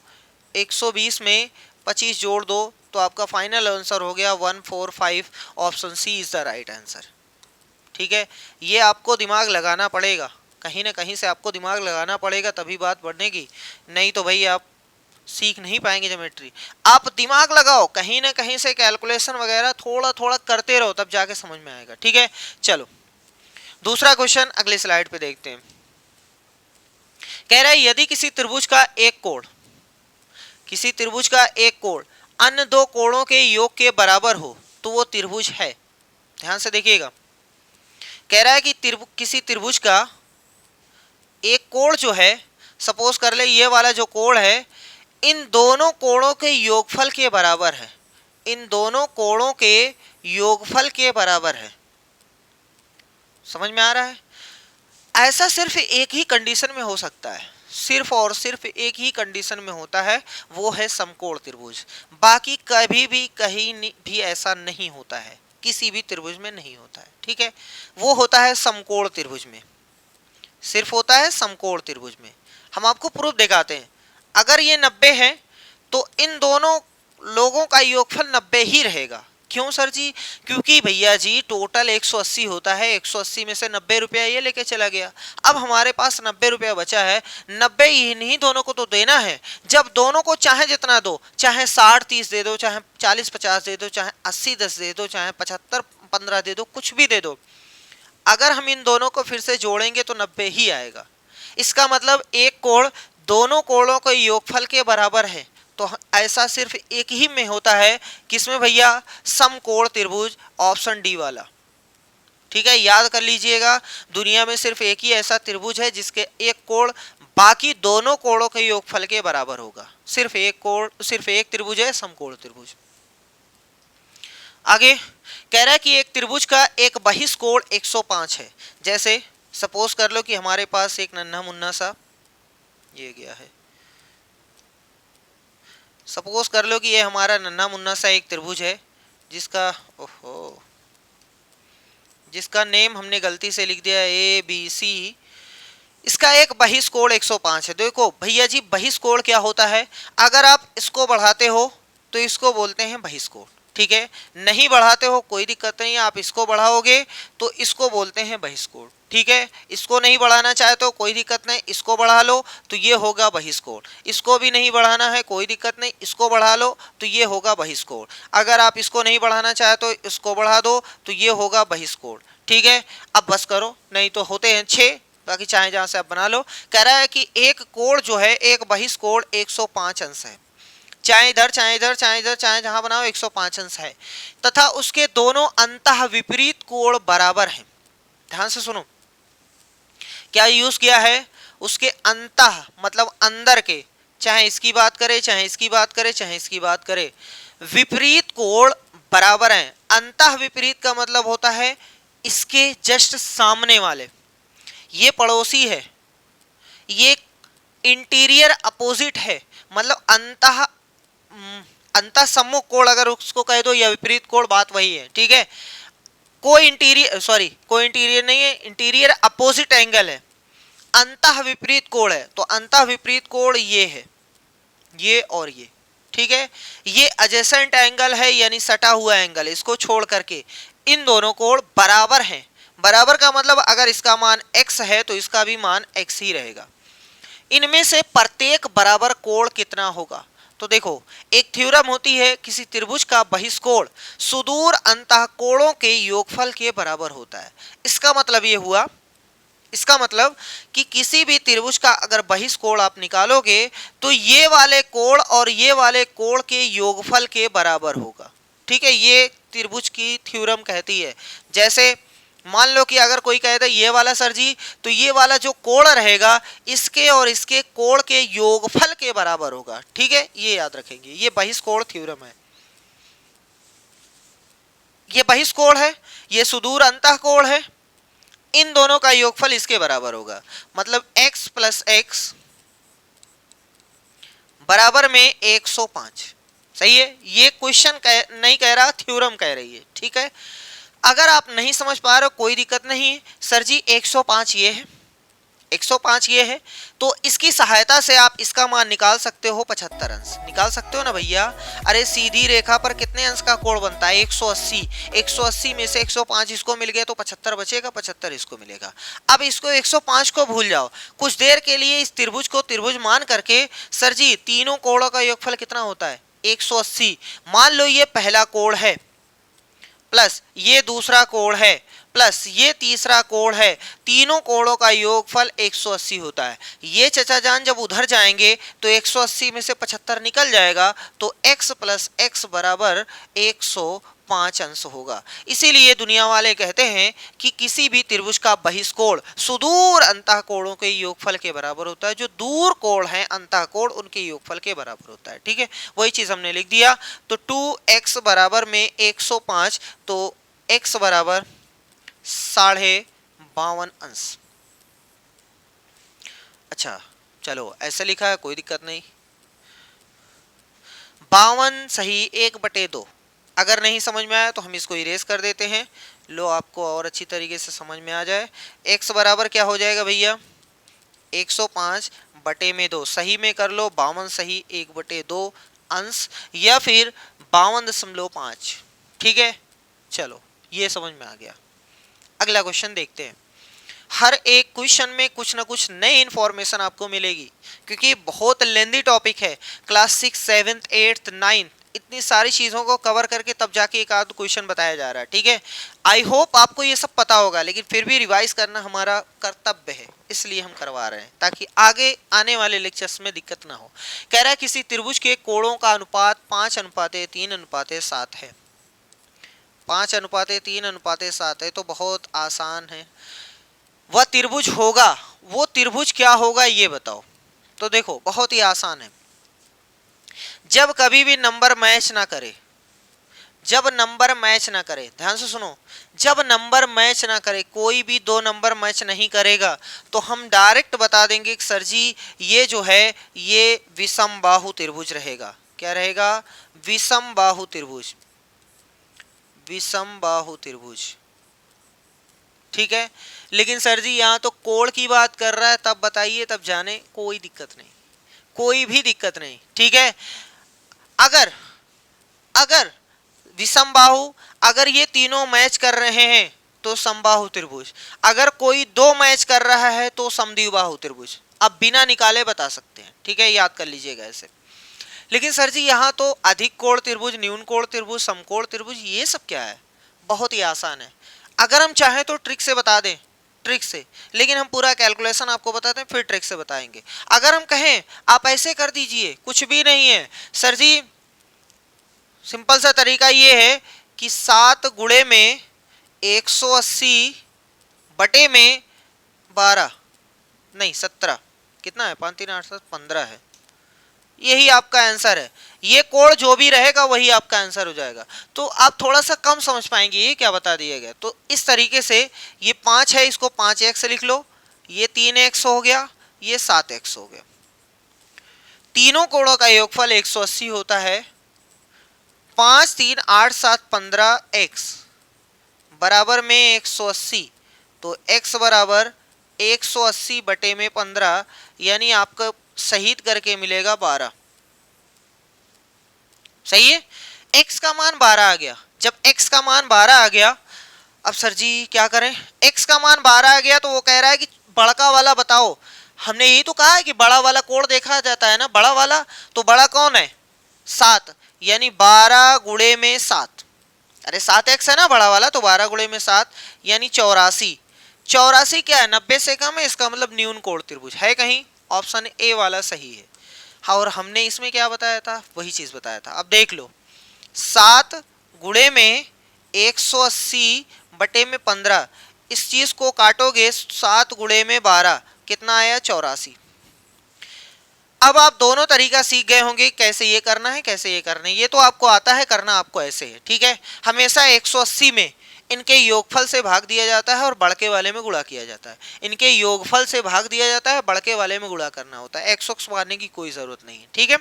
120 में 25 जोड़ दो, तो आपका फाइनल आंसर हो गया 145। Option C is the right answer. ठीक है, ये आपको दिमाग लगाना पड़ेगा, कहीं ना कहीं से आपको दिमाग लगाना पड़ेगा, तभी बात बढ़नेगी, नहीं तो भाई आप सीख नहीं पाएंगे ज्योमेट्री। आप दिमाग लगाओ, कहीं ना कहीं से कैलकुलेशन वगैरह थोड़ा थोड़ा करते रहो, तब जाके समझ में आएगा। ठीक है, चलो दूसरा क्वेश्चन अगले स्लाइड पे देखते हैं। कह रहा है यदि किसी त्रिभुज का एक कोण, किसी त्रिभुज का एक कोण अन्य दो कोणों के योग के बराबर हो तो वो त्रिभुज है। ध्यान से देखिएगा, कह रहा है कि किसी त्रिभुज का एक कोण जो है, सपोज कर ले ये वाला जो कोण है, इन दोनों कोणों के योगफल के बराबर है, इन दोनों कोणों के योगफल के बराबर है। समझ में आ रहा है। ऐसा सिर्फ एक ही कंडीशन में हो सकता है, सिर्फ और सिर्फ एक ही कंडीशन में होता है, वो है समकोण त्रिभुज। बाकी कभी भी कहीं भी ऐसा नहीं होता है, किसी भी त्रिभुज में नहीं होता है। ठीक है, वो होता है समकोण त्रिभुज में, सिर्फ होता है समकोण त्रिभुज में। हम आपको प्रूफ दिखाते हैं, अगर ये 90 है तो इन दोनों लोगों का योगफल 90 ही रहेगा। क्यों सर जी, क्योंकि भैया जी टोटल 180 होता है, 180 में से 90 रुपया ये लेके चला गया, अब हमारे पास 90 रुपया बचा है, 90 इन्हीं दोनों को तो देना है। जब दोनों को चाहे जितना दो, चाहे 60-30 दे दो, चाहे 40-50 दे दो, चाहे 80-10 दे दो, चाहे 75-15 दे दो, कुछ भी दे दो, अगर हम इन दोनों को फिर से जोड़ेंगे तो 90 ही आएगा। इसका मतलब एक कोण दोनों कोणों के योगफल के बराबर है, तो ऐसा सिर्फ एक ही में होता है, किसमें भैया, समकोण त्रिभुज, ऑप्शन डी वाला। ठीक है, याद कर लीजिएगा, दुनिया में सिर्फ एक ही ऐसा त्रिभुज है जिसके एक कोण बाकी दोनों कोणों के योगफल के बराबर होगा, सिर्फ एक कोण, सिर्फ एक त्रिभुज है, समकोण त्रिभुज। आगे कह रहा है कि एक त्रिभुज का एक बहिष्कोण 105 है। जैसे सपोज कर लो कि हमारे पास एक नन्हा मुन्ना सा ये गया है, सपोज कर लो कि ये हमारा नन्हा मुन्ना सा एक त्रिभुज है जिसका जिसका नेम हमने गलती से लिख दिया ABC। इसका एक बहिष्कोण 105 है। देखो भैया जी, बहिष्कोण क्या होता है, अगर आप इसको बढ़ाते हो तो इसको बोलते हैं बहिष्कोण। ठीक है, नहीं बढ़ाते हो कोई दिक्कत नहीं, आप इसको बढ़ाओगे तो इसको बोलते हैं बहिष्कोण। ठीक है, इसको नहीं बढ़ाना चाहे तो कोई दिक्कत नहीं, इसको बढ़ा लो तो ये होगा बहिष्कोण, इसको भी नहीं बढ़ाना है कोई दिक्कत नहीं, इसको बढ़ा लो तो ये होगा बहिष्कोण, अगर आप इसको नहीं बढ़ाना चाहे तो इसको बढ़ा दो तो ये होगा बहिष्कोण। ठीक है, अब बस करो, नहीं तो होते हैं 6, बाकी चाहे जहां से आप बना लो। कह रहा है कि एक कोण जो है, एक बहिष्कोण 105 अंश है, चाहे इधर चाहे इधर चाहे इधर चाहे जहां बनाओ 105 अंश है, तथा उसके दोनों अंतः विपरीत कोण बराबर हैं। ध्यान से सुनो, क्या यूज किया है, उसके अंतः मतलब अंदर के, चाहे इसकी बात करें चाहे इसकी बात करें चाहे इसकी बात करें, विपरीत कोण बराबर हैं। अंतः विपरीत का मतलब होता है इसके जस्ट सामने वाले, ये पड़ोसी है, ये इंटीरियर अपोजिट है, मतलब अंतः सम्मुख कोण अगर उसको कह दो या विपरीत कोण, बात वही है। ठीक है, कोई इंटीरियर नहीं है, इंटीरियर अपोजिट एंगल है, अंतः विपरीत कोण है, तो अंतः विपरीत कोण ये है, ये और ये। ठीक है, ये एडजेसेंट एंगल है, यानी सटा हुआ एंगल, इसको छोड़ करके इन दोनों कोण बराबर हैं। बराबर का मतलब अगर इसका मान x है तो इसका भी मान x ही रहेगा। इनमें से प्रत्येक बराबर कोण कितना होगा, तो देखो एक थ्योरम होती है, किसी त्रिभुज का बहिष्कोण सुदूर अंतः कोणों के योगफल के बराबर होता है। इसका मतलब ये हुआ, इसका मतलब कि किसी भी त्रिभुज का अगर बहिष्कोण आप निकालोगे तो ये वाले कोण और ये वाले कोण के योगफल के बराबर होगा। ठीक है, ये त्रिभुज की थ्योरम कहती है। जैसे मान लो कि अगर कोई कहता है ये वाला सर जी, तो ये वाला जो कोण रहेगा इसके और इसके कोण के योगफल के बराबर होगा। ठीक है, ये याद रखेंगे, ये बहिष्कोण थ्योरम है। ये बहिष्कोण है, ये सुदूर अंतःकोण है, इन दोनों का योगफल इसके बराबर होगा। मतलब x प्लस एक्स बराबर में 105। सही है, ये क्वेश्चन नहीं कह रहा, थ्योरम कह रही है। ठीक है, अगर आप नहीं समझ पा रहे हो कोई दिक्कत नहीं है। सर जी 105 ये है, 105 ये है, तो इसकी सहायता से आप इसका मान निकाल सकते हो 75 अंश। निकाल सकते हो ना भैया। अरे सीधी रेखा पर कितने अंश का कोण बनता है? 180। 180 में से 105 इसको मिल गया तो 75 बचेगा, 75 इसको मिलेगा। अब इसको 105 को भूल जाओ, कुछ देर के लिए इस त्रिभुज को त्रिभुज मान करके सर जी तीनों कोणों का योगफल कितना होता है? 180। मान लो ये पहला कोण है प्लस ये दूसरा कोण है प्लस ये तीसरा कोण है, तीनों कोणों का योगफल 180 होता है। ये चचा जान जब उधर जाएंगे तो 180 में से 75 निकल जाएगा, तो x प्लस एक्स बराबर 105 अंश होगा। इसीलिए दुनिया वाले कहते हैं कि किसी भी त्रिभुज का बहिष्कोण सुदूर अंतःकोणों के योगफल के बराबर होता है। जो दूर कोण है अंतःकोण, उनके योगफल के बराबर होता है। ठीक है, वही चीज हमने लिख दिया। तो 2x बराबर में 105, तो x बराबर 52.5 अंश। अच्छा चलो ऐसे लिखा है, कोई दिक्कत नहीं। 52 सही 1/2। अगर नहीं समझ में आया तो हम इसको इरेज कर देते हैं, लो आपको और अच्छी तरीके से समझ में आ जाए। x बराबर क्या हो जाएगा भैया? 105/2। सही में कर लो, 52 सही 1/2 अंश, या फिर 52.5। ठीक है, चलो ये समझ में आ गया। अगला क्वेश्चन देखते हैं। हर एक क्वेश्चन में कुछ ना कुछ नई इंफॉर्मेशन आपको मिलेगी, क्योंकि बहुत लेंदी टॉपिक है। क्लास 6, 7, 8, 9 इतनी सारी चीज़ों को कवर करके तब जाके एक आध क्वेश्चन बताया जा रहा है। ठीक है, आई होप आपको ये सब पता होगा, लेकिन फिर भी रिवाइज करना हमारा कर्तव्य है, इसलिए हम करवा रहे हैं ताकि आगे आने वाले लेक्चर्स में दिक्कत ना हो। कह रहा है किसी त्रिभुज के कोणों का अनुपात 5:3:7 है। 5:3:7 है, तो बहुत आसान है। वह त्रिभुज होगा, वो त्रिभुज क्या होगा ये बताओ। तो देखो बहुत ही आसान है। जब कभी भी नंबर मैच ना करे, जब नंबर मैच ना करे, ध्यान से सुनो, जब नंबर मैच ना करे, कोई भी दो नंबर मैच नहीं करेगा, तो हम डायरेक्ट बता देंगे कि सर जी ये जो है ये विषम बाहु त्रिभुज रहेगा। क्या रहेगा? विषम बाहु त्रिभुज, विषम बाहु त्रिभुज। ठीक है, लेकिन सर जी यहाँ तो कोण की बात कर रहा है, तब बताइए, तब जाने, कोई दिक्कत नहीं, कोई भी दिक्कत नहीं। ठीक है, अगर अगर विषम बाहु, अगर ये तीनों मैच कर रहे हैं तो समबाहु त्रिभुज, अगर कोई दो मैच कर रहा है तो समद्विबाहु त्रिभुज। अब बिना निकाले बता सकते हैं। ठीक है, याद कर लीजिएगा ऐसे। लेकिन सर जी यहाँ तो अधिक कोण त्रिभुज, न्यून कोण त्रिभुज, समकोण त्रिभुज, ये सब क्या है? बहुत ही आसान है। अगर हम चाहें तो ट्रिक से बता दें, ट्रिक से, लेकिन हम पूरा कैलकुलेशन आपको बताते हैं, फिर ट्रिक से बताएंगे। अगर हम कहें आप ऐसे कर दीजिए, कुछ भी नहीं है सर जी, सिंपल सा तरीका ये है कि 7 गुणे में 180 बटे में 12, नहीं 17, कितना है? 5 3 8 7 15 है। यही आपका आंसर है। ये कोण जो भी रहेगा वही आपका आंसर हो जाएगा। तो आप थोड़ा सा कम समझ पाएंगे ये क्या बता दिया गया। तो इस तरीके से ये 5 है, इसको 5x लिख लो, ये 3x हो गया, ये 7x हो गया। तीनों कोणों का योगफल 180 होता है। 5 3 8 7 15x बराबर में 180, तो x बराबर 180 बटे में 15, यानी आपका शहीद करके मिलेगा 12। सही है, x का मान 12 आ गया। जब x का मान 12 आ गया, अब सर जी क्या करें? x का मान 12 आ गया तो वो कह रहा है कि बड़का वाला बताओ। हमने यही तो कहा है कि बड़ा वाला कोण देखा जाता है ना, बड़ा वाला। तो बड़ा कौन है? 7, यानी 12 गुणे में 7। अरे 7x है ना बड़ा वाला, तो 12 गुणे में 7 यानी 84। 84 क्या है? 90 से कम है, इसका मतलब न्यून कोण त्रिभुज है कहीं? ऑप्शन ए वाला सही है। हाँ, और हमने इसमें क्या बताया था? वही चीज बताया था। अब देख लो, 7 गुणे में 180 बटे में 15, इस चीज को काटोगे 7 गुणे में 12, कितना आया 84। अब आप दोनों तरीका सीख गए होंगे, कैसे ये करना है कैसे ये करना है। ये तो आपको आता है, करना आपको ऐसे है, ठीक है। हमेशा 180 में इनके योगफल से भाग दिया जाता है और बड़के वाले में गुणा किया जाता है। इनके योगफल से भाग दिया जाता है, बड़के वाले में गुणा करना होता है, एक्स वक्स मारने की कोई जरूरत नहीं है, ठीक है।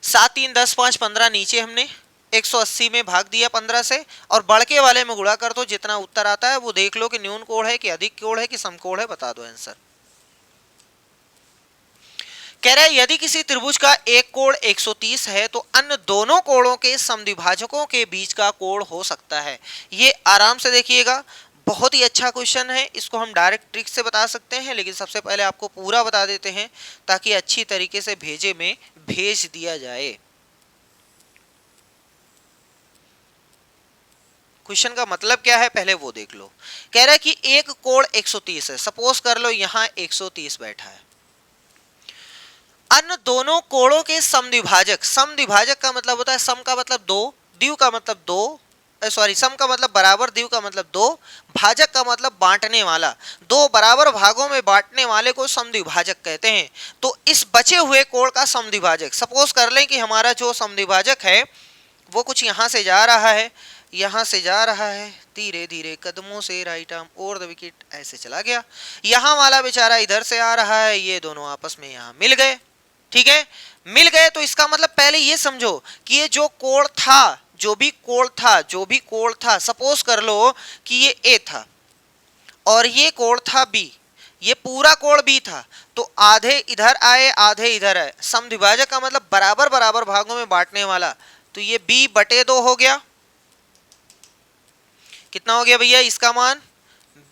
7 3 10 5 15 नीचे हमने 180 में भाग दिया 15 से और बड़के वाले में गुणा कर दो, जितना उत्तर आता है वो देख लो कि न्यून कोण है कि अधिक कोण है कि सम कोण है, बता दो आंसर। कह रहा है यदि किसी त्रिभुज का एक कोण 130 है तो अन्य दोनों कोणों के समद्विभाजकों के बीच का कोण हो सकता है। ये आराम से देखिएगा, बहुत ही अच्छा क्वेश्चन है। इसको हम डायरेक्ट ट्रिक से बता सकते हैं, लेकिन सबसे पहले आपको पूरा बता देते हैं ताकि अच्छी तरीके से भेजे में भेज दिया जाए। क्वेश्चन का मतलब क्या है पहले वो देख लो। कह रहा है कि एक कोण 130 है, सपोज कर लो यहां 130 बैठा है। अन्य दोनों कोणों के समद्विभाजक, समद्विभाजक का मतलब होता है सम का मतलब दो, द्वि का मतलब दो, सॉरी सम का मतलब बराबर, द्वि का मतलब दो, भाजक का मतलब बांटने वाला, दो बराबर भागों में बांटने वाले को समद्विभाजक कहते हैं। तो इस बचे हुए कोण का समद्विभाजक, सपोज कर लें कि हमारा जो समद्विभाजक है वो कुछ यहाँ से जा रहा है, यहाँ से जा रहा है, धीरे धीरे कदमों से right arm over the wicket ऐसे चला गया, यहाँ वाला बेचारा इधर से आ रहा है, ये दोनों आपस में यहाँ मिल गए, ठीक है। मिल गए तो इसका मतलब पहले ये समझो कि ये जो कोण था, जो भी कोण था, सपोज कर लो कि ये ए था और ये कोण था बी, ये पूरा कोण बी था, तो आधे इधर आए आधे इधर आए, समद्विभाजक का मतलब बराबर बराबर भागों में बांटने वाला, तो ये b/2 हो गया। कितना हो गया भैया इसका मान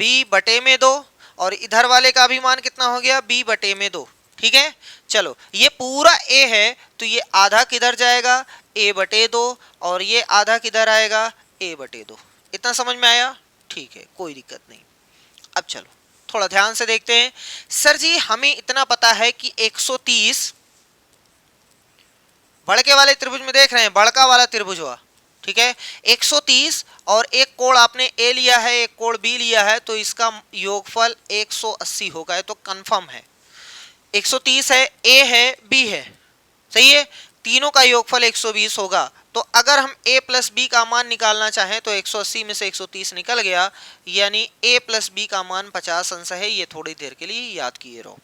b/2, और इधर वाले का भी मान कितना हो गया b/2, ठीक है। चलो ये पूरा a है तो ये आधा किधर जाएगा a/2 और ये आधा किधर आएगा a/2। इतना समझ में आया, ठीक है, कोई दिक्कत नहीं। अब चलो थोड़ा ध्यान से देखते हैं। सर जी हमें इतना पता है कि 130 बड़के वाले त्रिभुज में देख रहे हैं, बड़का वाला त्रिभुज हुआ, ठीक है। 130 और एक कोण आपने ए लिया है, एक कोण बी लिया है, तो इसका योगफल 180 होगा, तो कंफर्म है। 130 है, ए है, बी है, सही है, तीनों का योगफल 120 होगा। तो अगर हम a प्लस बी का मान निकालना चाहें तो 180 में से 130 निकल गया, यानी a प्लस बी का मान 50 अंश है। ये थोड़ी देर के लिए याद किए रहो,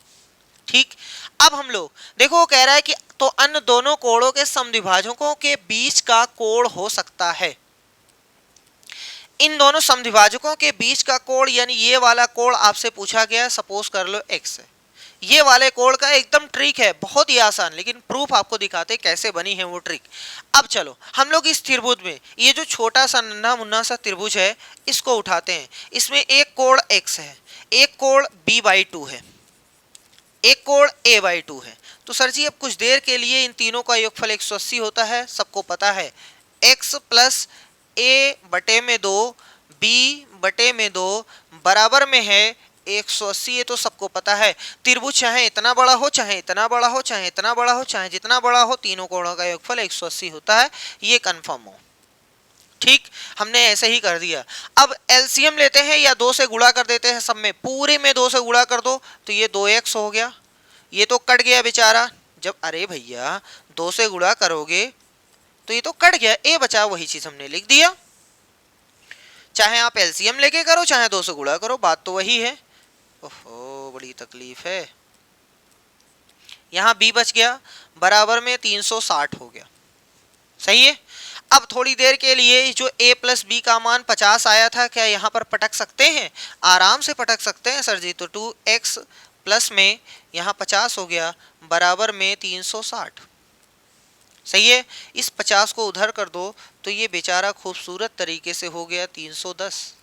ठीक। अब हम लोग देखो कह रहा है कि तो अन्य दोनों कोणों के समद्विभाजकों के बीच का कोण हो सकता है। इन दोनों समद्विभाजकों के बीच का कोण यानी ये वाला कोण आपसे पूछा गया, सपोज कर लो x है, ये वाले कोण का एकदम ट्रिक है, बहुत ही आसान, लेकिन प्रूफ आपको दिखाते कैसे बनी है वो ट्रिक। अब चलो हम लोग इस त्रिभुज में ये जो छोटा सा नन्हा मुन्ना सा त्रिभुज है इसको उठाते हैं। इसमें एक कोण x है, एक कोण b/2 है, एक कोण a/2 है। तो सर जी अब कुछ देर के लिए इन तीनों का योगफल 180 होता है, सबको पता है। x प्लस a/2 b/2 बराबर में है 180, ये तो सबको पता है। त्रिभुज चाहे इतना बड़ा हो, चाहे इतना बड़ा हो, चाहे इतना बड़ा हो, चाहे जितना बड़ा हो, तीनों कोणों का योगफल 180 होता है, ये कंफर्म हो, ठीक। हमने ऐसे ही कर दिया। अब एलसीएम लेते हैं या 2 से गुणा कर देते हैं, सब में पूरे में 2 से गुणा कर दो तो ये 2x हो गया, ये तो कट गया बेचारा। जब अरे भैया 2 से गुणा करोगे तो ये तो कट गया, ए बचा, वही चीज हमने लिख दिया। चाहे आप एलसीएम लेके करो चाहे 2 से गुणा करो, बात तो वही है। ओहो बड़ी तकलीफ है। यहाँ b बच गया, बराबर में 360 हो गया, सही है। अब थोड़ी देर के लिए जो a प्लस बी का मान 50 आया था, क्या यहाँ पर पटक सकते हैं? आराम से पटक सकते हैं सर जी। तो 2x प्लस में यहाँ 50 हो गया, बराबर में 360, सही है। इस 50 को उधर कर दो तो ये बेचारा खूबसूरत तरीके से हो गया 310,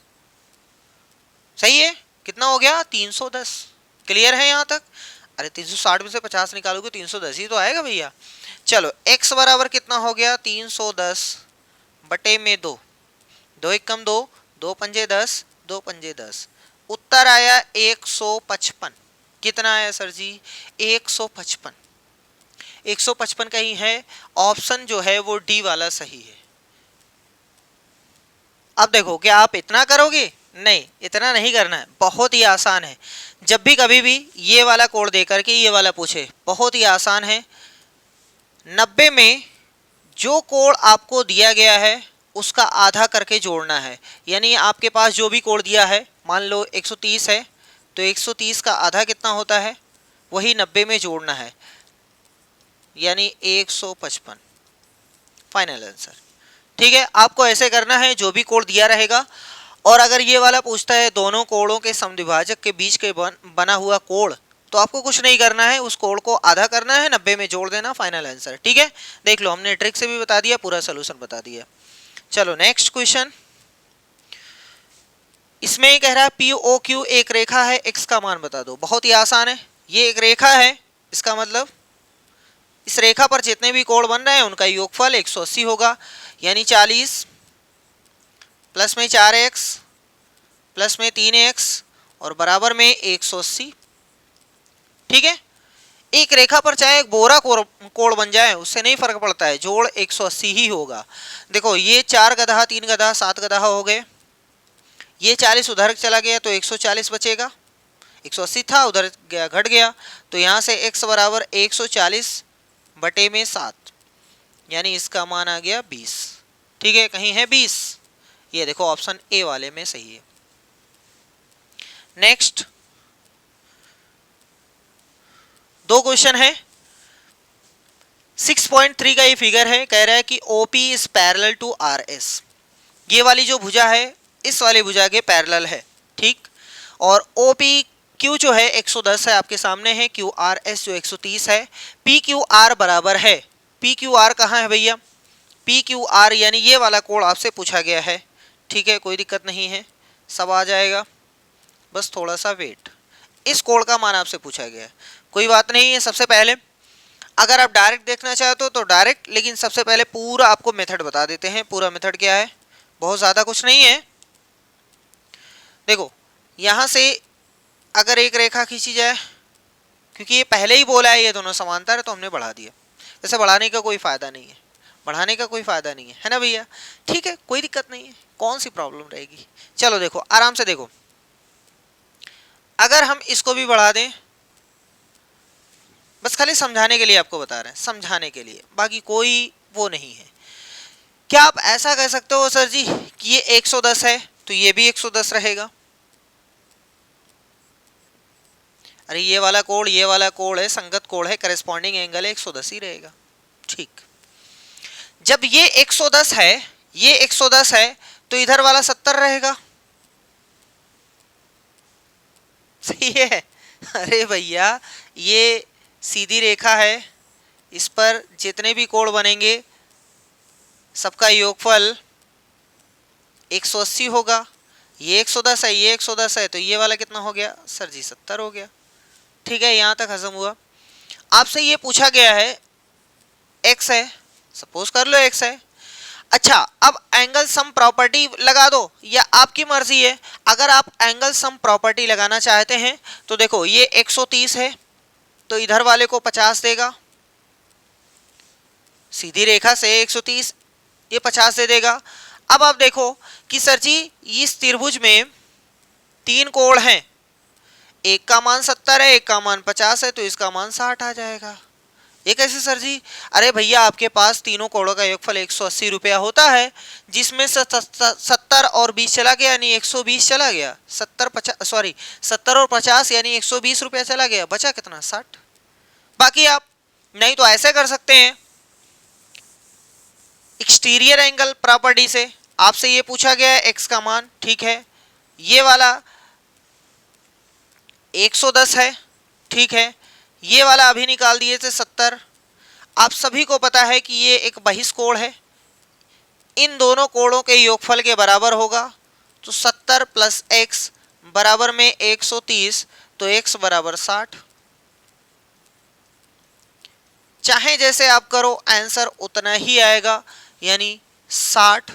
सही है। कितना हो गया 310, क्लियर है यहाँ तक? अरे 360 में से 50 निकालोगे 310 ही तो आएगा भैया। चलो x बराबर कितना हो गया 310 बटे में 2, 2 एकम 2, 2 पंजे 10, 2 पंजे 10, उत्तर आया 155। कितना आया सर जी 155, 155 कहीं है, ऑप्शन जो है वो डी वाला सही है। अब देखो क्या आप इतना करोगे नहीं, इतना नहीं करना है, बहुत ही आसान है। जब भी कभी भी ये वाला कोड दे करके ये वाला पूछे, बहुत ही आसान है। 90 में जो कोड आपको दिया गया है उसका आधा करके जोड़ना है। यानी आपके पास जो भी कोड दिया है, मान लो 130 है, तो 130 का आधा कितना होता है, वही 90 में जोड़ना है, यानी 155 फाइनल आंसर। ठीक है, आपको ऐसे करना है जो भी कोड दिया रहेगा। और अगर ये वाला पूछता है दोनों कोड़ों के समद्विभाजक के बीच के बना हुआ कोड, तो आपको कुछ नहीं करना है, उस कोड को आधा करना है, 90 में जोड़ देना, फाइनल आंसर। ठीक है, देख लो हमने ट्रिक से भी बता दिया, पूरा सोल्यूशन बता दिया। चलो नेक्स्ट क्वेश्चन। इसमें कह रहा है पी ओ क्यू एक रेखा है, एक्स का मान बता दो। बहुत ही आसान है, ये एक रेखा है, इसका मतलब इस रेखा पर जितने भी कोण बन रहे हैं उनका योगफल 180 होगा, यानी 40 प्लस में 4x प्लस में 3x और बराबर में 180। ठीक है, एक रेखा पर चाहे एक बोरा कोण बन जाए उससे नहीं फर्क पड़ता है, जोड़ 180 ही होगा। देखो ये 4 गधा 3 गधा 7 गधा हो गए, ये 40 उधर चला गया तो 140 बचेगा, 180 था उधर गया घट गया, तो यहाँ से x बराबर 140 बटे में 7, यानी इसका मान आ गया 20। ठीक है, कहीं है 20, ये देखो ऑप्शन ए वाले में सही है। नेक्स्ट दो क्वेश्चन है। 6.3 का ये फिगर है, कह रहा है कि OP is parallel to RS। ये वाली जो भुजा है इस वाली भुजा के पैरेलल है, ठीक। और OPQ जो है 110 है, आपके सामने है, QRS जो 130 है, PQR बराबर है। PQR कहाँ है भैया, PQR यानी ये वाला कोड आपसे पूछा गया है। ठीक है, कोई दिक्कत नहीं है, सब आ जाएगा, बस थोड़ा सा वेट। इस कोड का मान आपसे पूछा गया है, कोई बात नहीं है। सबसे पहले अगर आप डायरेक्ट देखना चाहते हो तो डायरेक्ट, लेकिन सबसे पहले पूरा आपको मेथड बता देते हैं। पूरा मेथड क्या है, बहुत ज़्यादा कुछ नहीं है। देखो यहाँ से अगर एक रेखा खींची जाए, क्योंकि ये पहले ही बोला है ये दोनों समांतर है तो हमने बढ़ा दिया, वैसे बढ़ाने का कोई फ़ायदा नहीं है, बढ़ाने का कोई फ़ायदा नहीं है ना भैया। ठीक है, कोई दिक्कत नहीं है, कौन सी प्रॉब्लम रहेगी। चलो देखो आराम से देखो, अगर हम इसको भी बढ़ा दें, बस खाली समझाने के लिए आपको बता रहे हैं, समझाने के लिए, बाकी कोई वो नहीं है। क्या आप ऐसा कह सकते हो सर जी कि ये 110 है तो ये भी 110 रहेगा। अरे ये वाला कोड है, संगत कोड है, करेस्पॉन्डिंग एंगल है, 110 ही रहेगा। ठीक, जब ये 110 है, ये 110 है तो इधर वाला 70 रहेगा, सही है। अरे भैया ये सीधी रेखा है, इस पर जितने भी कोण बनेंगे सबका योगफल 180 होगा। ये 110 है, ये 110 है, तो ये वाला कितना हो गया सर जी, 70 हो गया। ठीक है, यहाँ तक हजम हुआ। आपसे ये पूछा गया है x है, सपोज कर लो x है। अच्छा, अब एंगल सम प्रॉपर्टी लगा दो, या आपकी मर्जी है। अगर आप एंगल सम प्रॉपर्टी लगाना चाहते हैं तो देखो ये 130 है तो इधर वाले को 50 देगा, सीधी रेखा से 130, ये 50 दे देगा। अब आप देखो कि सर जी इस त्रिभुज में 3 कोण हैं, एक का मान 70 है, एक का मान 50 है, तो इसका मान 60 आ जाएगा। ये कैसे सर जी, अरे भैया आपके पास तीनों कोणों का योगफल 180 रुपया होता है, जिसमें से 70 और 20 चला गया यानी 120 चला गया, 70 और 50 यानी 120 रुपया चला गया, बचा कितना 60। बाकी आप नहीं तो ऐसे कर सकते हैं, एक्सटीरियर एंगल प्रॉपर्टी से आपसे ये पूछा गया है x का मान, ठीक है, ये वाला 110 है, ठीक है, ये वाला अभी निकाल दिए थे 70। आप सभी को पता है कि ये एक बहिष्कोण है, इन दोनों कोणों के योगफल के बराबर होगा, तो 70 प्लस x बराबर में 130, तो x बराबर 60। चाहे जैसे आप करो आंसर उतना ही आएगा, यानी 60।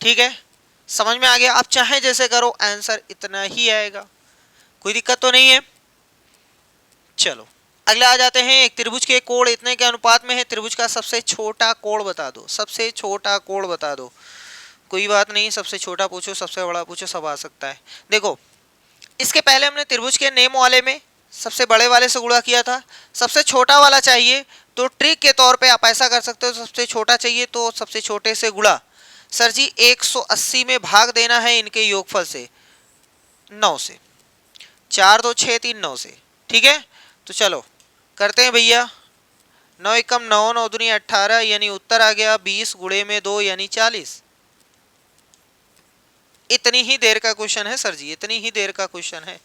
ठीक है, समझ में आ गया। आप चाहे जैसे करो आंसर इतना ही आएगा, कोई दिक्कत तो नहीं है। चलो अगला आ जाते हैं, एक त्रिभुज के कोण इतने के अनुपात में है, त्रिभुज का सबसे छोटा कोण बता दो, सबसे छोटा कोण बता दो। कोई बात नहीं, सबसे छोटा पूछो सबसे बड़ा पूछो सब आ सकता है। देखो इसके पहले हमने त्रिभुज के नेम वाले में सबसे बड़े वाले से गुणा किया था, सबसे छोटा वाला चाहिए तो ट्रिक के तौर पे आप ऐसा कर सकते हो, सबसे छोटा चाहिए तो सबसे छोटे से गुणा। सर जी 180 में भाग देना है इनके योगफल से 9 से, 4 2 6 3 9 से, ठीक है। तो चलो करते हैं भैया, 9 एकम 9 9 दूनी 18 यानी उत्तर आ गया 20 गुणे में 2 यानी 40। इतनी ही देर का क्वेश्चन है सर जी, इतनी ही देर का क्वेश्चन है।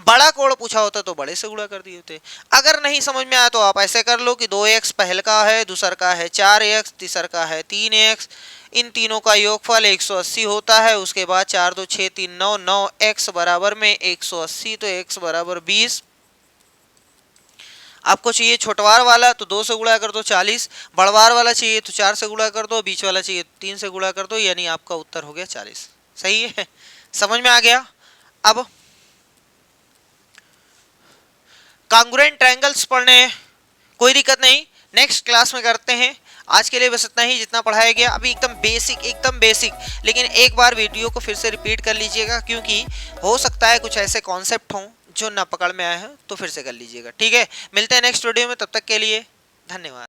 बड़ा कोण पूछा होता तो बड़े से गुणा कर दिए होते। अगर नहीं समझ में आया तो आप ऐसे कर लो कि 2x पहल का है, दूसर का है 4x, तीसर का है 3x, इन तीनों का योगफल 180 होता है। उसके बाद 4 2 6 3 9, 9x बराबर में 180 तो x बराबर 20। आपको चाहिए छोटवार वाला तो 2 से गुणा कर दो 40, बड़वार वाला चाहिए तो 4 से गुणा कर दो, बीच वाला चाहिए 3 से गुणा कर दो, यानी आपका उत्तर हो गया 40। सही है, समझ में आ गया। अब कांग्रुएंट ट्रायंगल्स पढ़ने कोई दिक्कत नहीं, नेक्स्ट क्लास में करते हैं। आज के लिए बस इतना ही जितना पढ़ाया गया, अभी एकदम बेसिक, लेकिन एक बार वीडियो को फिर से रिपीट कर लीजिएगा क्योंकि हो सकता है कुछ ऐसे कॉन्सेप्ट हों जो ना पकड़ में आए हैं, तो फिर से कर लीजिएगा, ठीक है। मिलते हैं नेक्स्ट वीडियो में, तब तक के लिए धन्यवाद।